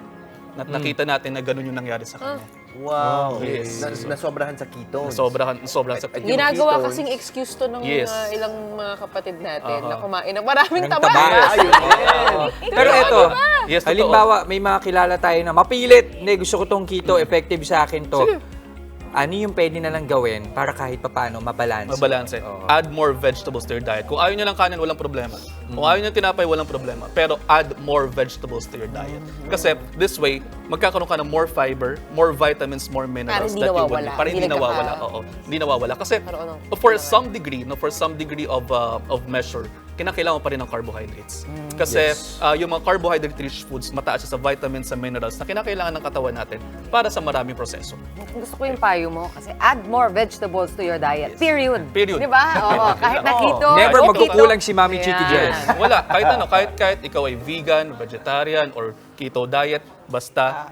Nakita natin na ganun yung nangyari sa kanya. Wow. Yes. Nasobrahan sa ketone. Nasobrahan sa ketone. Ginagawa kasing excuse to ng Yes. Ilang mga kapatid natin na kumain ng maraming taba. Pero eto, Yes, totoo. halimbawa, may mga kilala tayo na mapilit, hindi, gusto ko tong keto, effective sa akin to. Ano yung pwede na lang gawin para kahit papaano mabalance? Mabalance. Add more vegetables to your diet. Kung ayaw nyo lang kanin, walang problema. Kung ayaw nyo tinapay, walang problema. Pero add more vegetables to your diet. Kasi this way, magkakaroon ka ng more fiber, more vitamins, more minerals Para hindi nawawala. Para hindi nawawala. Oo, hindi nawawala. Kasi for some degree of measure, kinakailangan mo pa rin ng carbohydrates. Kasi yung mga carbohydrate-rich foods, mataas siya sa vitamins, sa minerals na kinakailangan ng katawan natin para sa maraming proseso. Gusto ko yung payo mo kasi add more vegetables to your diet. Period. Period. Di ba? Oo, kahit na keto. Never o magkukulang keto. si Mami Chiki dyan. Wala. Kahit ikaw ay vegan, vegetarian, or keto diet, basta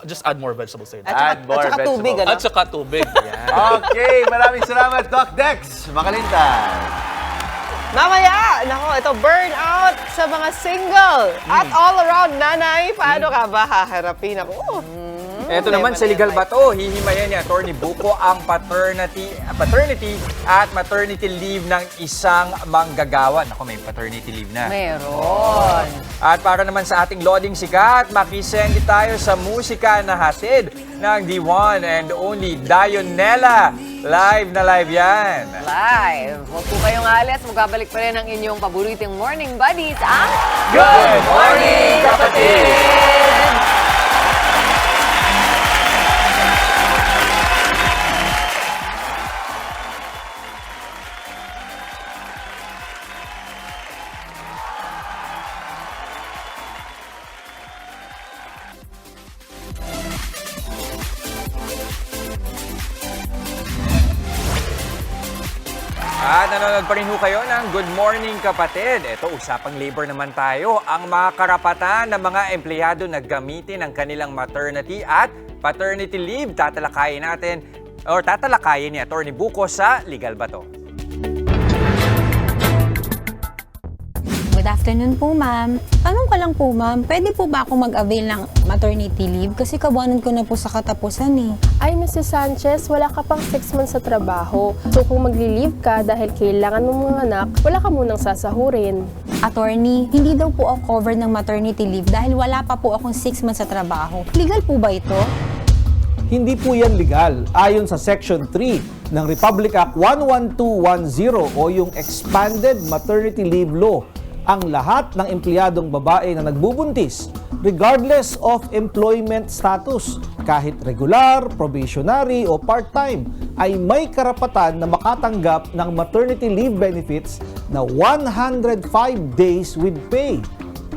just add more vegetables to your diet. Add more saka tubig, vegetables. ano? At saka tubig. Okay, maraming salamat, Doc Dex. Makalintan. Mamaya, ito burnout sa mga single at all around nanay. Paano ka ba haharapin ako? Ito naman sa Legal Bato, hihimayan ni Atty. Buko ang paternity at maternity leave ng isang manggagawa. Ako, may paternity leave na. Meron. At para naman sa ating loading sikat, makisendi tayo sa musika na hatid ng the one and only Dionella. Live na live yan. Live. Huwag po kayong alis. Magkabalik pa rin ang inyong paboritong morning buddies, ang Good Morning, Kapatid! At nanonood pa rin ho kayo ng Good Morning Kapatid. Ito, usapang labor naman tayo. Ang mga karapatan ng mga empleyado na gamitin ang kanilang maternity at paternity leave. Tatalakayin ni Atty. Buko sa Legal Bato. Good afternoon po, ma'am. Tanong ko lang po, ma'am, pwede po ba ako mag-avail ng maternity leave? Kasi kabuanan ko na po sa katapusan eh. Ay, Mrs. Sanchez, wala ka pang 6 months sa trabaho. So kung magli-leave ka dahil kailangan mong mga anak, wala ka munang sasahurin. Attorney, hindi daw po ako covered ng maternity leave dahil wala pa po akong 6 months sa trabaho. Legal po ba ito? Hindi po yan legal ayon sa Section 3 ng Republic Act 11210 o yung Expanded Maternity Leave Law. Ang lahat ng empleyadong babae na nagbubuntis, regardless of employment status, kahit regular, probationary o part-time, ay may karapatan na makatanggap ng maternity leave benefits na 105 days with pay.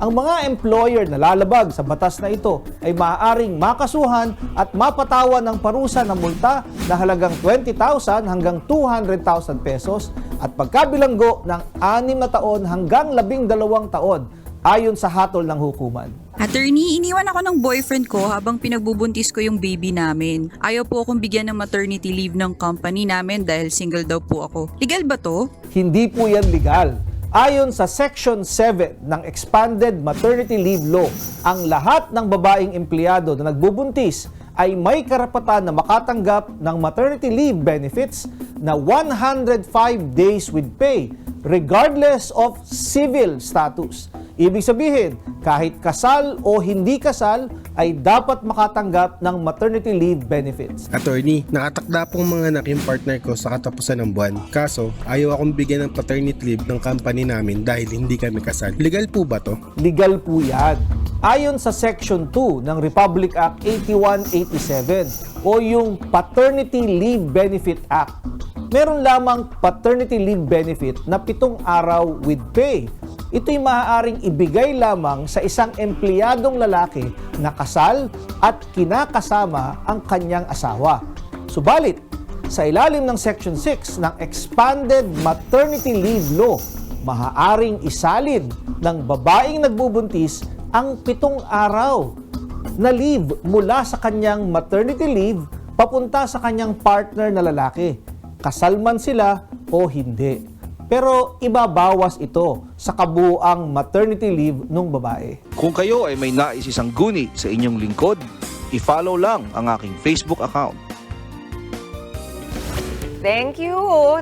Ang mga employer na lalabag sa batas na ito ay maaaring makasuhan at mapatawan ng parusa ng multa na halagang 20,000 hanggang 200,000 pesos at pagkabilanggo ng 6 na taon hanggang 12 taon ayon sa hatol ng hukuman. Attorney, iniwan ako ng boyfriend ko habang pinagbubuntis ko yung baby namin. Ayaw po akong bigyan ng maternity leave ng company namin dahil single daw po ako. Legal ba to? Hindi po yan legal. Ayon sa Section 7 ng Expanded Maternity Leave Law, ang lahat ng babaeng empleyado na nagbubuntis ay may karapatan na makatanggap ng maternity leave benefits na 105 days with pay, regardless of civil status. Ibig sabihin, kahit kasal o hindi kasal, ay dapat makatanggap ng maternity leave benefits. Attorney, nakatakda pong mga anak yung partner ko sa katapusan ng buwan. Kaso, ayaw akong bigyan ng paternity leave ng company namin dahil hindi kami kasal. Legal po ba to? Legal po yan. Ayon sa Section 2 ng Republic Act 8187 o yung Paternity Leave Benefit Act, meron lamang paternity leave benefit na 7 araw with pay. ito'y maaaring ibigay lamang sa isang empleyadong lalaki na kasal at kinakasama ang kanyang asawa. Subalit, sa ilalim ng Section 6 ng Expanded Maternity Leave Law, maaaring isalin ng babaeng nagbubuntis ang 7 araw na leave mula sa kanyang maternity leave papunta sa kanyang partner na lalaki, kasal man sila o hindi. Pero ibabawas ito sa kabuuang maternity leave ng babae. Kung kayo ay may nais isang guni sa inyong lingkod, i-follow lang ang aking Facebook account. Thank you.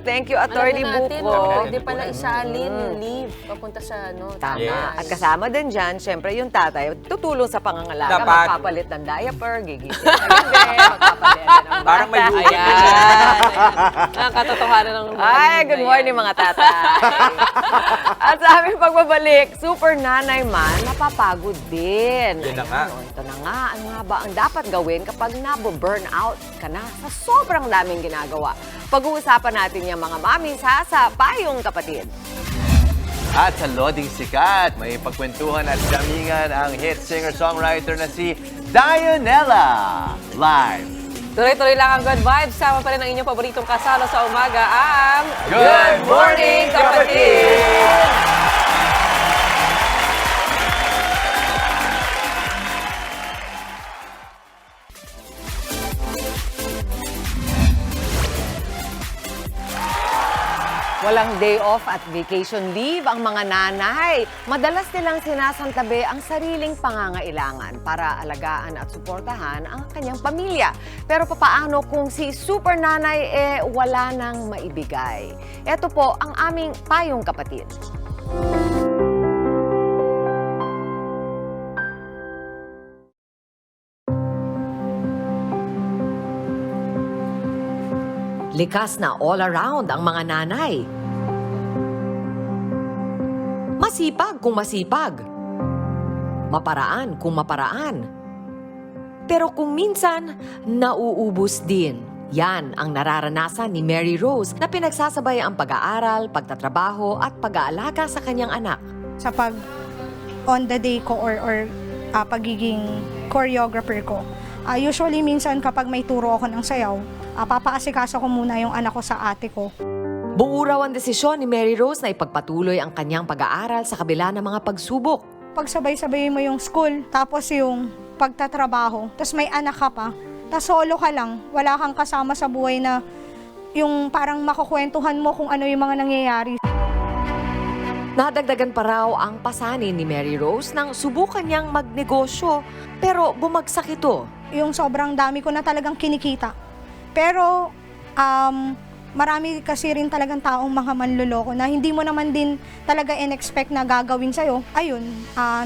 Thank you, Attorney natin, Buko. pwede pala isalin yung leave papunta sa Tama. Yes. At kasama din dyan, syempre yung tatay, tutulong sa pangangalaga, Dapat. magpapalit ng diaper, gigising sa gabi, magpapalit ng Parang may hugot Ayan. din siya. Ang katotohanan ng Ay, good morning mga tatay. At sa aming pagbabalik, super nanay man, napapagod din. Yun na nga. Ito na nga, ano nga ba ang dapat gawin kapag nabo-burnout ka na sa sobrang daming ginagawa? Pag-uusapan natin yung mga mami sa Payong Kapatid. At sa Loding Sikat, may pagkwentuhan at damingan ang hit singer-songwriter na si Dionella. Live. Tuloy-tuloy lang ang good vibes. Sama pa rin ang inyong paboritong kasalo sa umaga, ang Good Morning, Kapatid! Walang day off at vacation leave ang mga nanay. Madalas nilang sinasantabi ang sariling pangangailangan para alagaan at suportahan ang kanyang pamilya. Pero papaano kung si super nanay wala nang maibigay? Ito po ang aming Payong Kapatid. Likas na all around ang mga nanay. Masipag kung masipag. Maparaan kung maparaan. Pero kung minsan, nauubos din. Yan ang nararanasan ni Mary Rose na pinagsasabay ang pag-aaral, pagtatrabaho at pag-aalaga sa kanyang anak. Sa pag on the day ko or pagiging choreographer ko, usually minsan kapag may turo ako ng sayaw, papaasikaso ko muna yung anak ko sa ate ko. Buo raw ang desisyon ni Mary Rose na ipagpatuloy ang kanyang pag-aaral sa kabila ng mga pagsubok. Pagsabay-sabay mo yung school, tapos yung pagtatrabaho, tapos may anak ka pa, tapos solo ka lang, wala kang kasama sa buhay na yung parang makukwentuhan mo kung ano yung mga nangyayari. Nadagdagan pa raw ang pasanin ni Mary Rose nang subukan niyang magnegosyo, pero bumagsak ito. Yung sobrang dami ko na talagang kinikita. Pero marami kasi rin talagang taong mga manluloko na hindi mo naman din talaga in-expect na gagawin sa'yo. Ayun,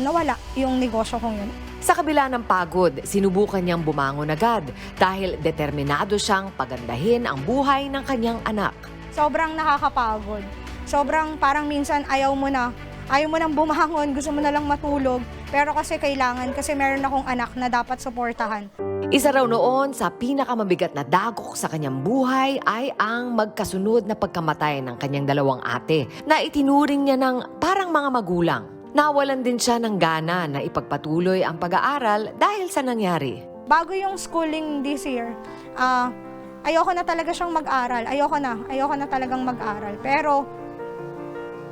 nawala yung negosyo kong yun. Sa kabila ng pagod, sinubukan niyang bumangon agad dahil determinado siyang pagandahin ang buhay ng kanyang anak. Sobrang nakakapagod. Sobrang parang minsan ayaw mo nang bumangon, gusto mo na lang matulog. Pero kasi kailangan, kasi meron akong anak na dapat suportahan. Isa raw noon sa pinakamabigat na dagok sa kanyang buhay ay ang magkasunod na pagkamatay ng kanyang dalawang ate na itinuring niya ng parang mga magulang. Nawalan din siya ng gana na ipagpatuloy ang pag-aaral dahil sa nangyari. Bago yung schooling this year, ayoko na talaga siyang mag-aral. Ayoko na talagang mag-aral. Pero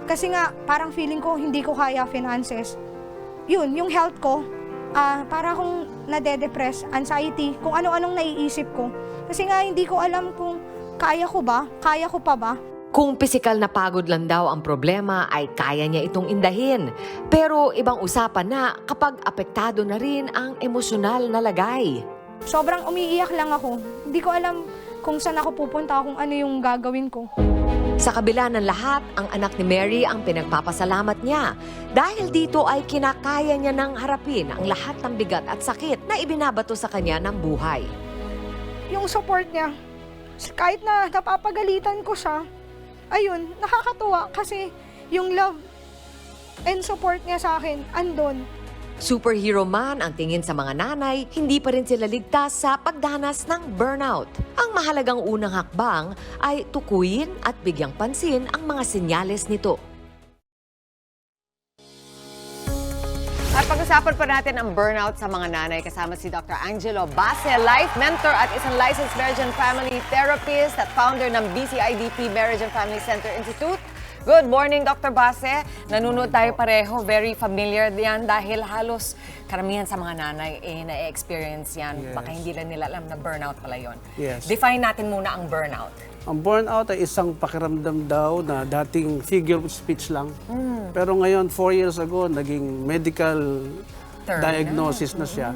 kasi nga parang feeling ko hindi ko kaya finances. Yun, yung health ko, para akong nade-depress, anxiety, kung ano-anong naiisip ko. Kasi nga hindi ko alam kung kaya ko pa ba. Kung pisikal na pagod lang daw ang problema ay kaya niya itong indahin. Pero ibang usapan na kapag apektado na rin ang emosyonal na lagay. Sobrang umiiyak lang ako. Hindi ko alam kung saan ako pupunta, kung ano yung gagawin ko. Sa kabila ng lahat, ang anak ni Mary ang pinagpapasalamat niya. Dahil dito ay kinakaya niya nang harapin ang lahat ng bigat at sakit na ibinabato sa kanya ng buhay. Yung support niya, kahit na napapagalitan ko siya, ayun, nakakatuwa kasi yung love and support niya sa akin, andon. Superhero man ang tingin sa mga nanay, hindi pa rin sila ligtas sa pagdanas ng burnout. Ang mahalagang unang hakbang ay tukuyin at bigyang pansin ang mga senyales nito. At pag-usapan pa natin ang burnout sa mga nanay kasama si Dr. Angelo Base, life mentor at isang licensed marriage and family therapist at founder ng BCIDP Marriage and Family Center Institute. Good morning, Dr. Base. Nanonood tayo pareho. Very familiar yan dahil halos karamihan sa mga nanay na-experience yan. Yes. Baka hindi lang nila alam na burnout pala yun. Yes. Define natin muna ang burnout. Ang burnout ay isang pakiramdam daw na dating figure of speech lang. Pero ngayon, 4 years ago, naging medical Term diagnosis na siya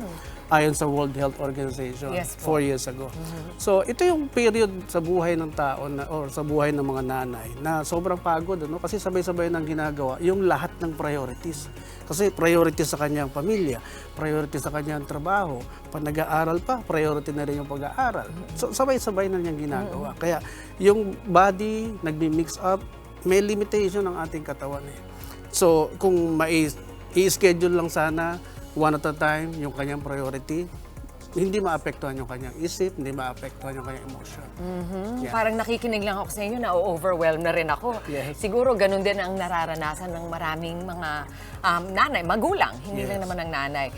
ayon sa World Health Organization Yes po. 4 years ago. So ito yung period sa buhay ng tao or sa buhay ng mga nanay na sobrang pagod, ano? Kasi sabay-sabay nang ginagawa yung lahat ng priorities. Kasi priority sa kanyang pamilya, priority sa kanyang trabaho, pag nag-aaral pa, priority na rin yung pag-aaral. So sabay-sabay na niyang ginagawa. Kaya yung body nagmi-mix up, may limitation ng ating katawan eh. So kung i-schedule lang sana one at a time yung kanyang priority, hindi maapektuhan yung kanyang isip, hindi maapektuhan yung kanyang emotion. Yeah. Parang nakikinig lang ako sa inyo, na-overwhelm na rin ako. Yes. Siguro ganun din ang nararanasan ng maraming mga nanay, magulang, hindi Yes. lang naman ang nanay.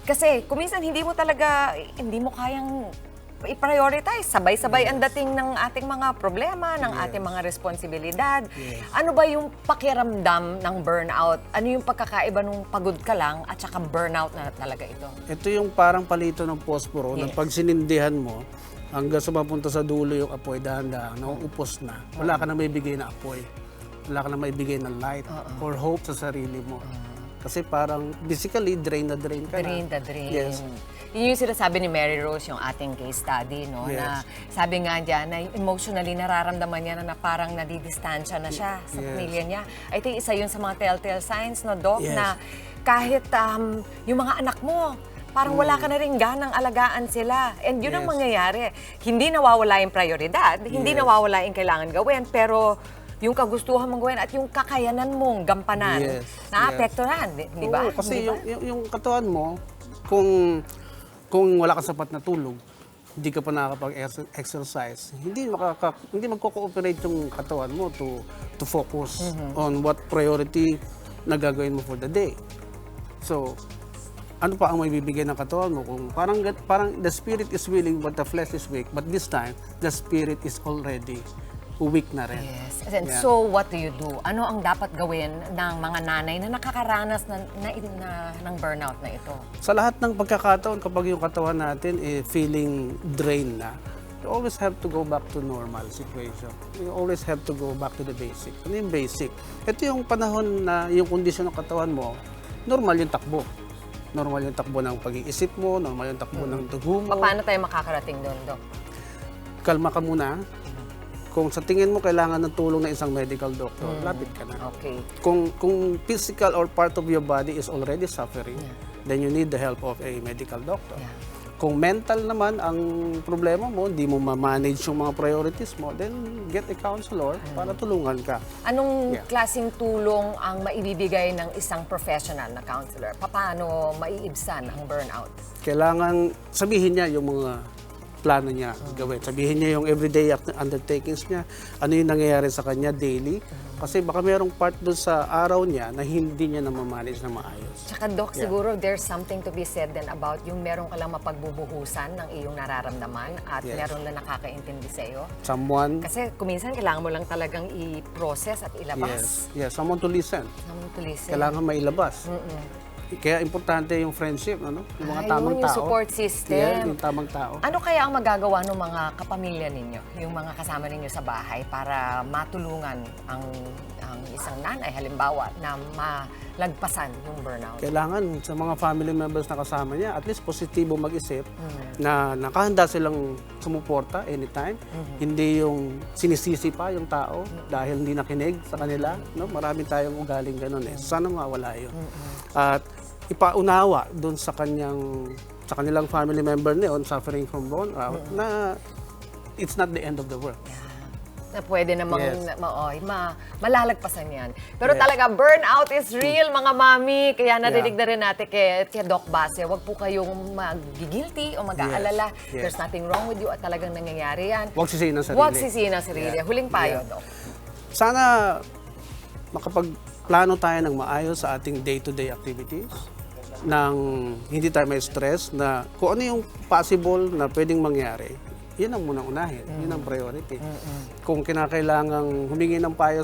Kasi kuminsan hindi mo kayang i-prioritize. Sabay-sabay ang dating ng ating mga problema, ng ating mga responsibilidad. Yes. Ano ba yung pakiramdam ng burnout? Ano yung pagkakaiba nung pagod ka lang at saka burnout na talaga ito? Ito yung parang palito ng posporo na pag sinindihan mo, hanggang sa mapunta sa dulo yung apoy, dahan-dahan, nauupos na. Wala ka na may bigay na apoy. Wala ka na may bigay na light or hope sa sarili mo. Kasi parang physically, drain na drain ka Drain na. the drain. Yes. Yun yung sinasabi ni Mary Rose, yung ating case study, no? Yes. Na sabi nga dyan, na emotionally nararamdaman niya na parang nadidistansya na siya sa Yes. pamilya niya. I think isa yun sa mga telltale signs, no, Doc? Yes. Na kahit yung mga anak mo, parang wala ka na rin ganang alagaan sila. And yun ang Yes. mangyayari. Hindi nawawala yung prioridad, hindi Yes. nawawala yung kailangan gawin, pero yung kagustuhan mong gawin at yung kakayanan mong gampanan, Yes. naapektuhan, di ba? Oo, kasi Di ba? yung katawan mo, kung wala kang sapat na tulog, hindi ka pa nakakapag-exercise, hindi magko-cooperate yung katawan mo to focus on what priority na gagawin mo for the day. So, ano pa ang may bibigay ng katawan mo? Kung parang the spirit is willing but the flesh is weak, but this time, the spirit is already weak na rin. Yes. And Yeah. so, what do you do? Ano ang dapat gawin ng mga nanay na nakakaranas ng burnout na ito? Sa lahat ng pagkakataon, kapag yung katawan natin feeling drained na, you always have to go back to normal situation. You always have to go back to the basic. Ano yung basic? Ito yung panahon na yung kondisyon ng katawan mo, normal yung takbo. Normal yung takbo ng pag-iisip mo, normal yung takbo ng dugo mo. Paano tayo makakarating doon, Doc? Kalma ka muna. Kung sa tingin mo kailangan ng tulong ng isang medical doctor, lapit ka na. Okay. Kung physical or part of your body is already suffering, then you need the help of a medical doctor. Kung mental naman ang problema mo, hindi mo ma-manage yung mga priorities mo, then get a counselor para tulungan ka. Anong Yeah. klaseng tulong ang maibibigay ng isang professional na counselor? Paano maiibsan ang burnout? Kailangan sabihin niya yung mga plano niya gawin. Sabihin niya yung everyday undertakings niya, ano yung nangyayari sa kanya daily. Kasi baka mayroong part doon sa araw niya na hindi niya na ma-manage na maayos. Tsaka, Doc, Yeah. siguro there's something to be said then about yung meron ka lang mapagbubuhusan ng iyong nararamdaman at Yes. meron lang nakakaintindi sa iyo. Someone, Kasi kuminsan kailangan mo lang talagang i-process at ilabas. yes, someone to listen. Someone to listen. Kailangan mailabas. Kaya importante yung friendship, ano? Yung mga tamang yung tao. support system. Yeah, yung tamang tao. Ano kaya ang magagawa ng mga kapamilya ninyo, yung mga kasama ninyo sa bahay para matulungan ang isang nanay, halimbawa, na malagpasan yung burnout? Kailangan sa mga family members na kasama niya, at least positibo mag-isip na nakahanda silang sumuporta anytime. Hindi yung sinisisi pa yung tao dahil hindi nakinig sa kanila. No? Marami tayong ugaling ganun eh. Sana mawala yun. At ipaunawa doon sa kanilang family member na yun, suffering from burnout, na it's not the end of the world. Na pwede namang Yes. malalagpasan yan. Pero Yes. talaga, burnout is real, mga mami. Kaya narinig na rin natin kay Doc Base, huwag po kayong mag-guilty o mag-aalala. Yes. Yes. There's nothing wrong with you at talagang nangyayari yan. Huwag sisihin ang sarili. Huwag sisihin ang sarili. Yeah. Huling payo, Yeah. Doc. Sana makapagplano tayo ng maayos sa ating day-to-day activities. ng hindi tayo may stress na kung ano yung possible na pwedeng mangyari, yun ang munang unahin. Yun ang priority. Kung kinakailangang humingi ng payo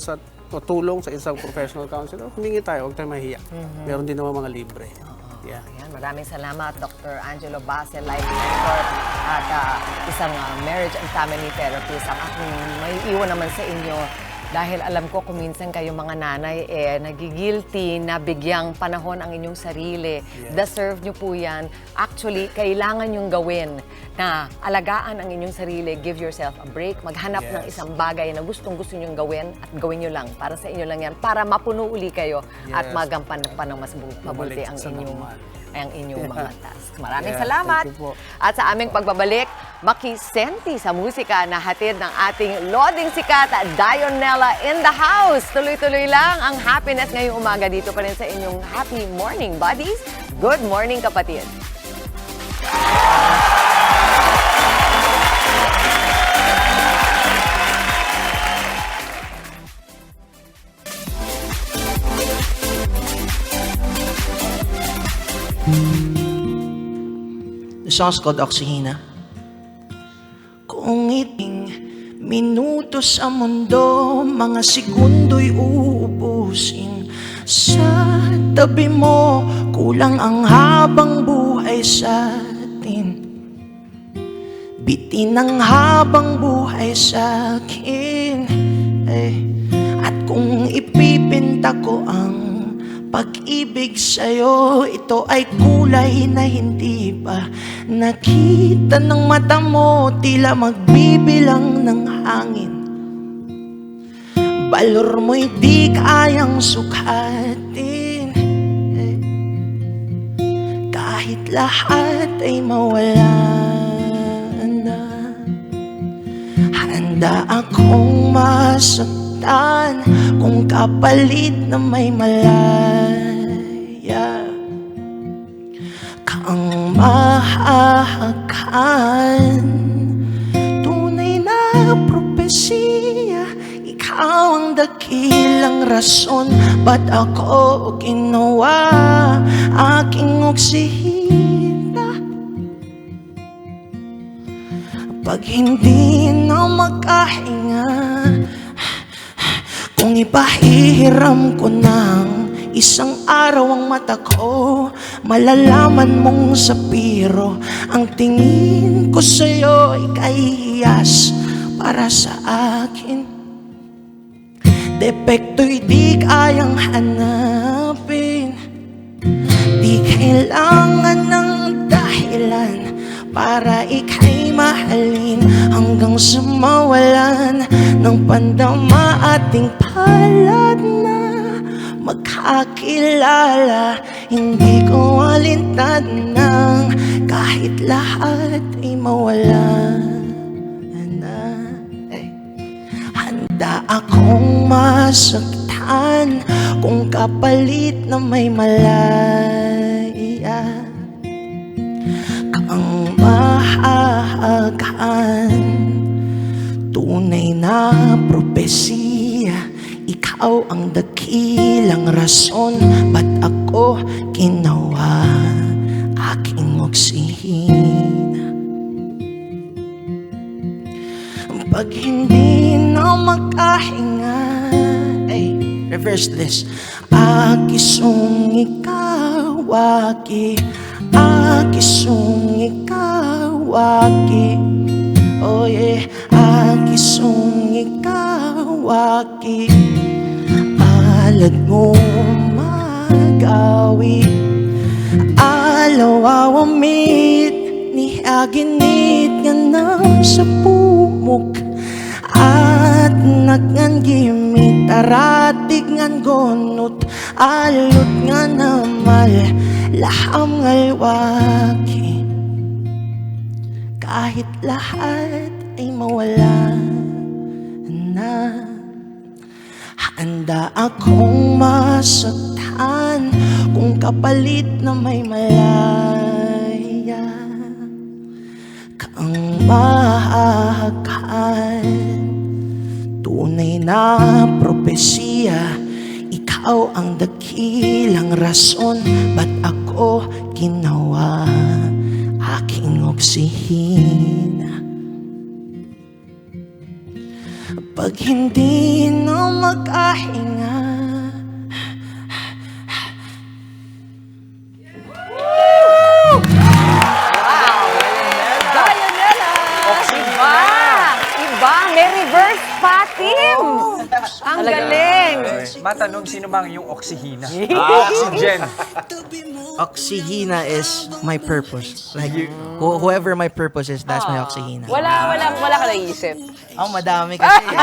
o tulong sa isang professional counselor, humingi tayo, huwag tayo mahiya. Meron din naman mga libre. Yeah. Ayan, maraming salamat, Dr. Angelo Basel, life mentor at isang marriage and family therapist. Ang aking may iwan naman sa inyo dahil alam ko kung minsan kayo mga nanay nagigilty na bigyang panahon ang inyong sarili. Yes. Deserve nyo po yan. Actually, kailangan nyong gawin na alagaan ang inyong sarili. Give yourself a break. Maghanap ng isang bagay na gustong-gusto nyong gawin at gawin nyo lang. Para sa inyo lang yan. Para mapuno uli kayo at magampan pa ng mas mabuti ang inyong mga task. Maraming salamat. At sa aming pagbabalik, makisenti sa musika na hatid ng ating loding sikat Dionella in the house. Tuloy-tuloy lang ang happiness ngayong umaga dito pa rin sa inyong Happy Morning Buddies. Good morning, kapatid. The song's called Oxyhina. Kung iting minuto sa mundo, mga sekundo'y uubusin. Sa tabi mo, kulang ang habang buhay sa atin. Bitin ang habang buhay sa akin. At kung ipipinta ko ang pag-ibig sa'yo, ito ay kulay na hindi pa nakita ng mata mo, tila magbibilang ng hangin. Balor mo'y di kayang sukatin, kahit lahat ay mawala na. Handa akong masaktan kung kapalit na may malaya kang mahahakan. Tunay na propesya, ikaw ang dakilang rason ba't ako ginawa aking oksihina. Pag hindi na makahinga, kung ipahihiram ko ng isang araw ang mata ko, malalaman mong sapiro ang tingin ko sa'yo ay kahiyas para sa akin. Depekto'y di kayang hanapin, di kailangan ng dahilan para ika'y mahalin, hanggang sa mawalan ng pandama ating palad na magkakilala. Hindi ko alintad ng kahit lahat ay mawala na. Handa akong masaktan kung kapalit na may malaya kang mahahagan. Tunay na propesya, ikaw ang dakilang rason ba't ako ginawa aking oksihina. Pag hindi na makahinga, reverse this. Akisong ikaw, akisong ikaw, oh yeah. Akisong ikaw, alad mo magawi, alawawamit ni aginit nga nam sa pumok, at nagnangimit aratig ngan gonot, alot nga namal laham ngalwaki, kahit lahat ay mawala na. Handa akong masaktan kung kapalit na may malaya kang mahahagan. Tunay na propesya, ikaw ang dakilang rason ba't ako tao ginawa aking oksihina. Pag hindi na makahinga, Iba! May reverse pa, Tim! Ang galing! Matanong, sino bang yung oksihina? Oxygen. oksihina is my purpose. Like, whoever my purpose is, that's my oksihina. Wala ka naisip. Oh, madami kasi.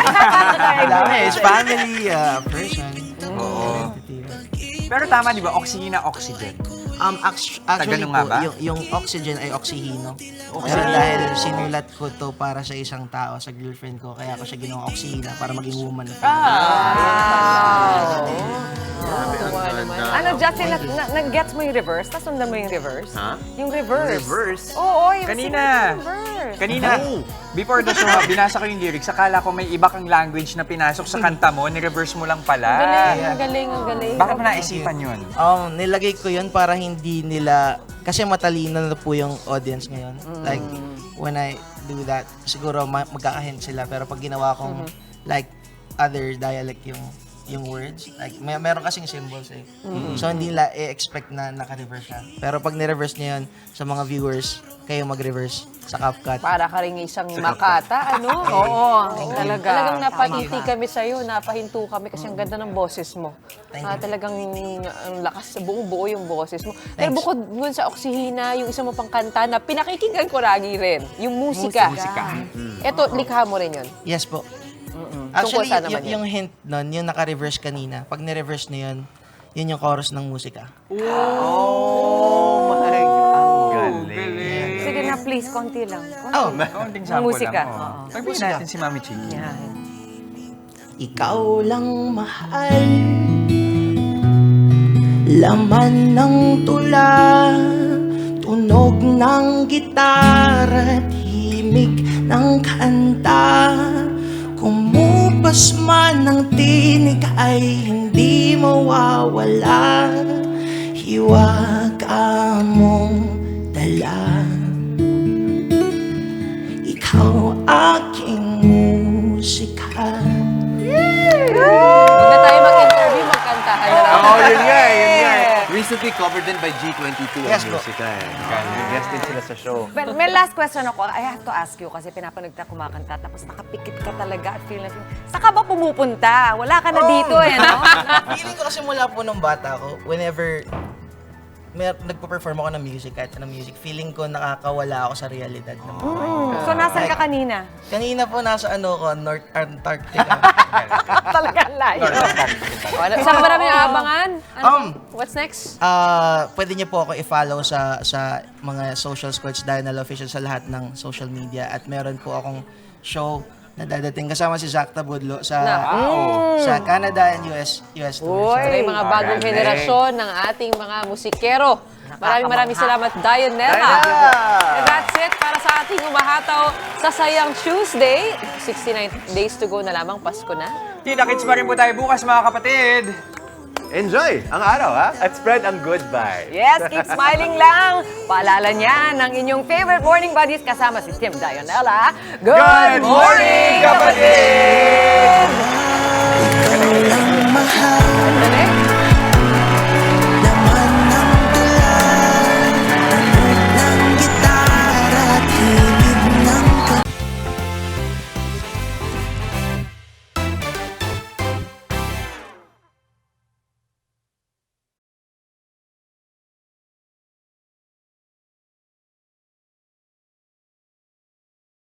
Madami. It's family, person. Oo. Pero tama, di ba? Oksihina, oxygen. Actually Ganun nga po, ba? yung oxygen ay oksihino. Pero dahil sinulat ko to para sa isang tao, sa girlfriend ko, kaya ako siya ginawang oksihina para maging woman. Ano, Justin, nag-gets mo yung reverse? Tapos sundan mo yung reverse? Ha? Yung reverse. Reverse? Oo, yung Kanina. reverse. Kanina, before the show, binasa ko yung lyrics. Akala ko may iba kang language na pinasok sa kanta mo, ni-reverse mo lang pala. Ang galing. Bakit mo naisipan yun? Nilagay ko yun para hindi nila, kasi matalino na po yung audience ngayon. Like, when I do that, siguro magkakahint sila. Pero pag ginawa kong, like, other dialect yung words, like, meron kasing symbols eh. So, hindi nila i-expect na naka-reverse siya. Pero pag ni-reverse niya yun, sa mga viewers, kayo mag-reverse sa CapCut. Para ka rin isang makata, ano? Oo, Talagang napahiti kami sa'yo, napahinto kami kasi ang ganda ng boses mo. Talagang ang lakas, buo-buo yung boses mo. Pero bukod dun sa oksihina, yung isa mo pang kanta na pinakikinggan ko lagi rin, yung musika. Ito, likha mo rin yun. Yes po. Tungkol Actually, saan naman yung hint nun, yung naka-reverse kanina, pag ni-reverse na yun yung chorus ng musika. Oh my God. Ang galing. Sige na, please, konti lang. Konting sample musika. lang. Pagbihin natin si Mami Chiki. Ikaw lang mahal, laman ng tula, tunog ng gitara, himig ng kanta. Kumupas man ng tinig ay hindi mawawala, hiwaga mong dala. Ikaw aking musika. Huwag na tayo mag-interview, magkantahan na lang. Yun nga. Recently covered din by G22 ang musika eh. Guest din sila sa show. But may last question ako. I have to ask you kasi pinapanood ka kumakanta tapos nakapikit ka talaga at feel na saan ka ba pumupunta? Wala ka na dito eh, no? Feeling ko kasi mula po nung bata ko, whenever nagpo-perform ako ng music, kahit anong music, feeling ko nakakawala ako sa realidad. So, nasan ka kanina? Kanina po nasa North Antarctica. Talaga layo. Saan ba namin aabangan? What's next? Pwede niyo po ako i-follow sa mga social squads Dianel Official sa lahat ng social media at meron po akong show na dadating kasama si Zach Tabudlo sa Canada and US tours. Ito yung mga bagong henerasyon ng ating mga musikero. Maraming salamat, Dianella. And that's it para sa ating umahataw sa Sayang Tuesday. 69 days to go na lamang, Pasko na. Kita-kits pa rin po tayo bukas, mga kapatid. Enjoy ang araw, ha? At spread ang good vibes. Yes, keep smiling lang. Paalala niya ng inyong favorite morning buddies kasama si Tim Dianella. Good morning, kapatid!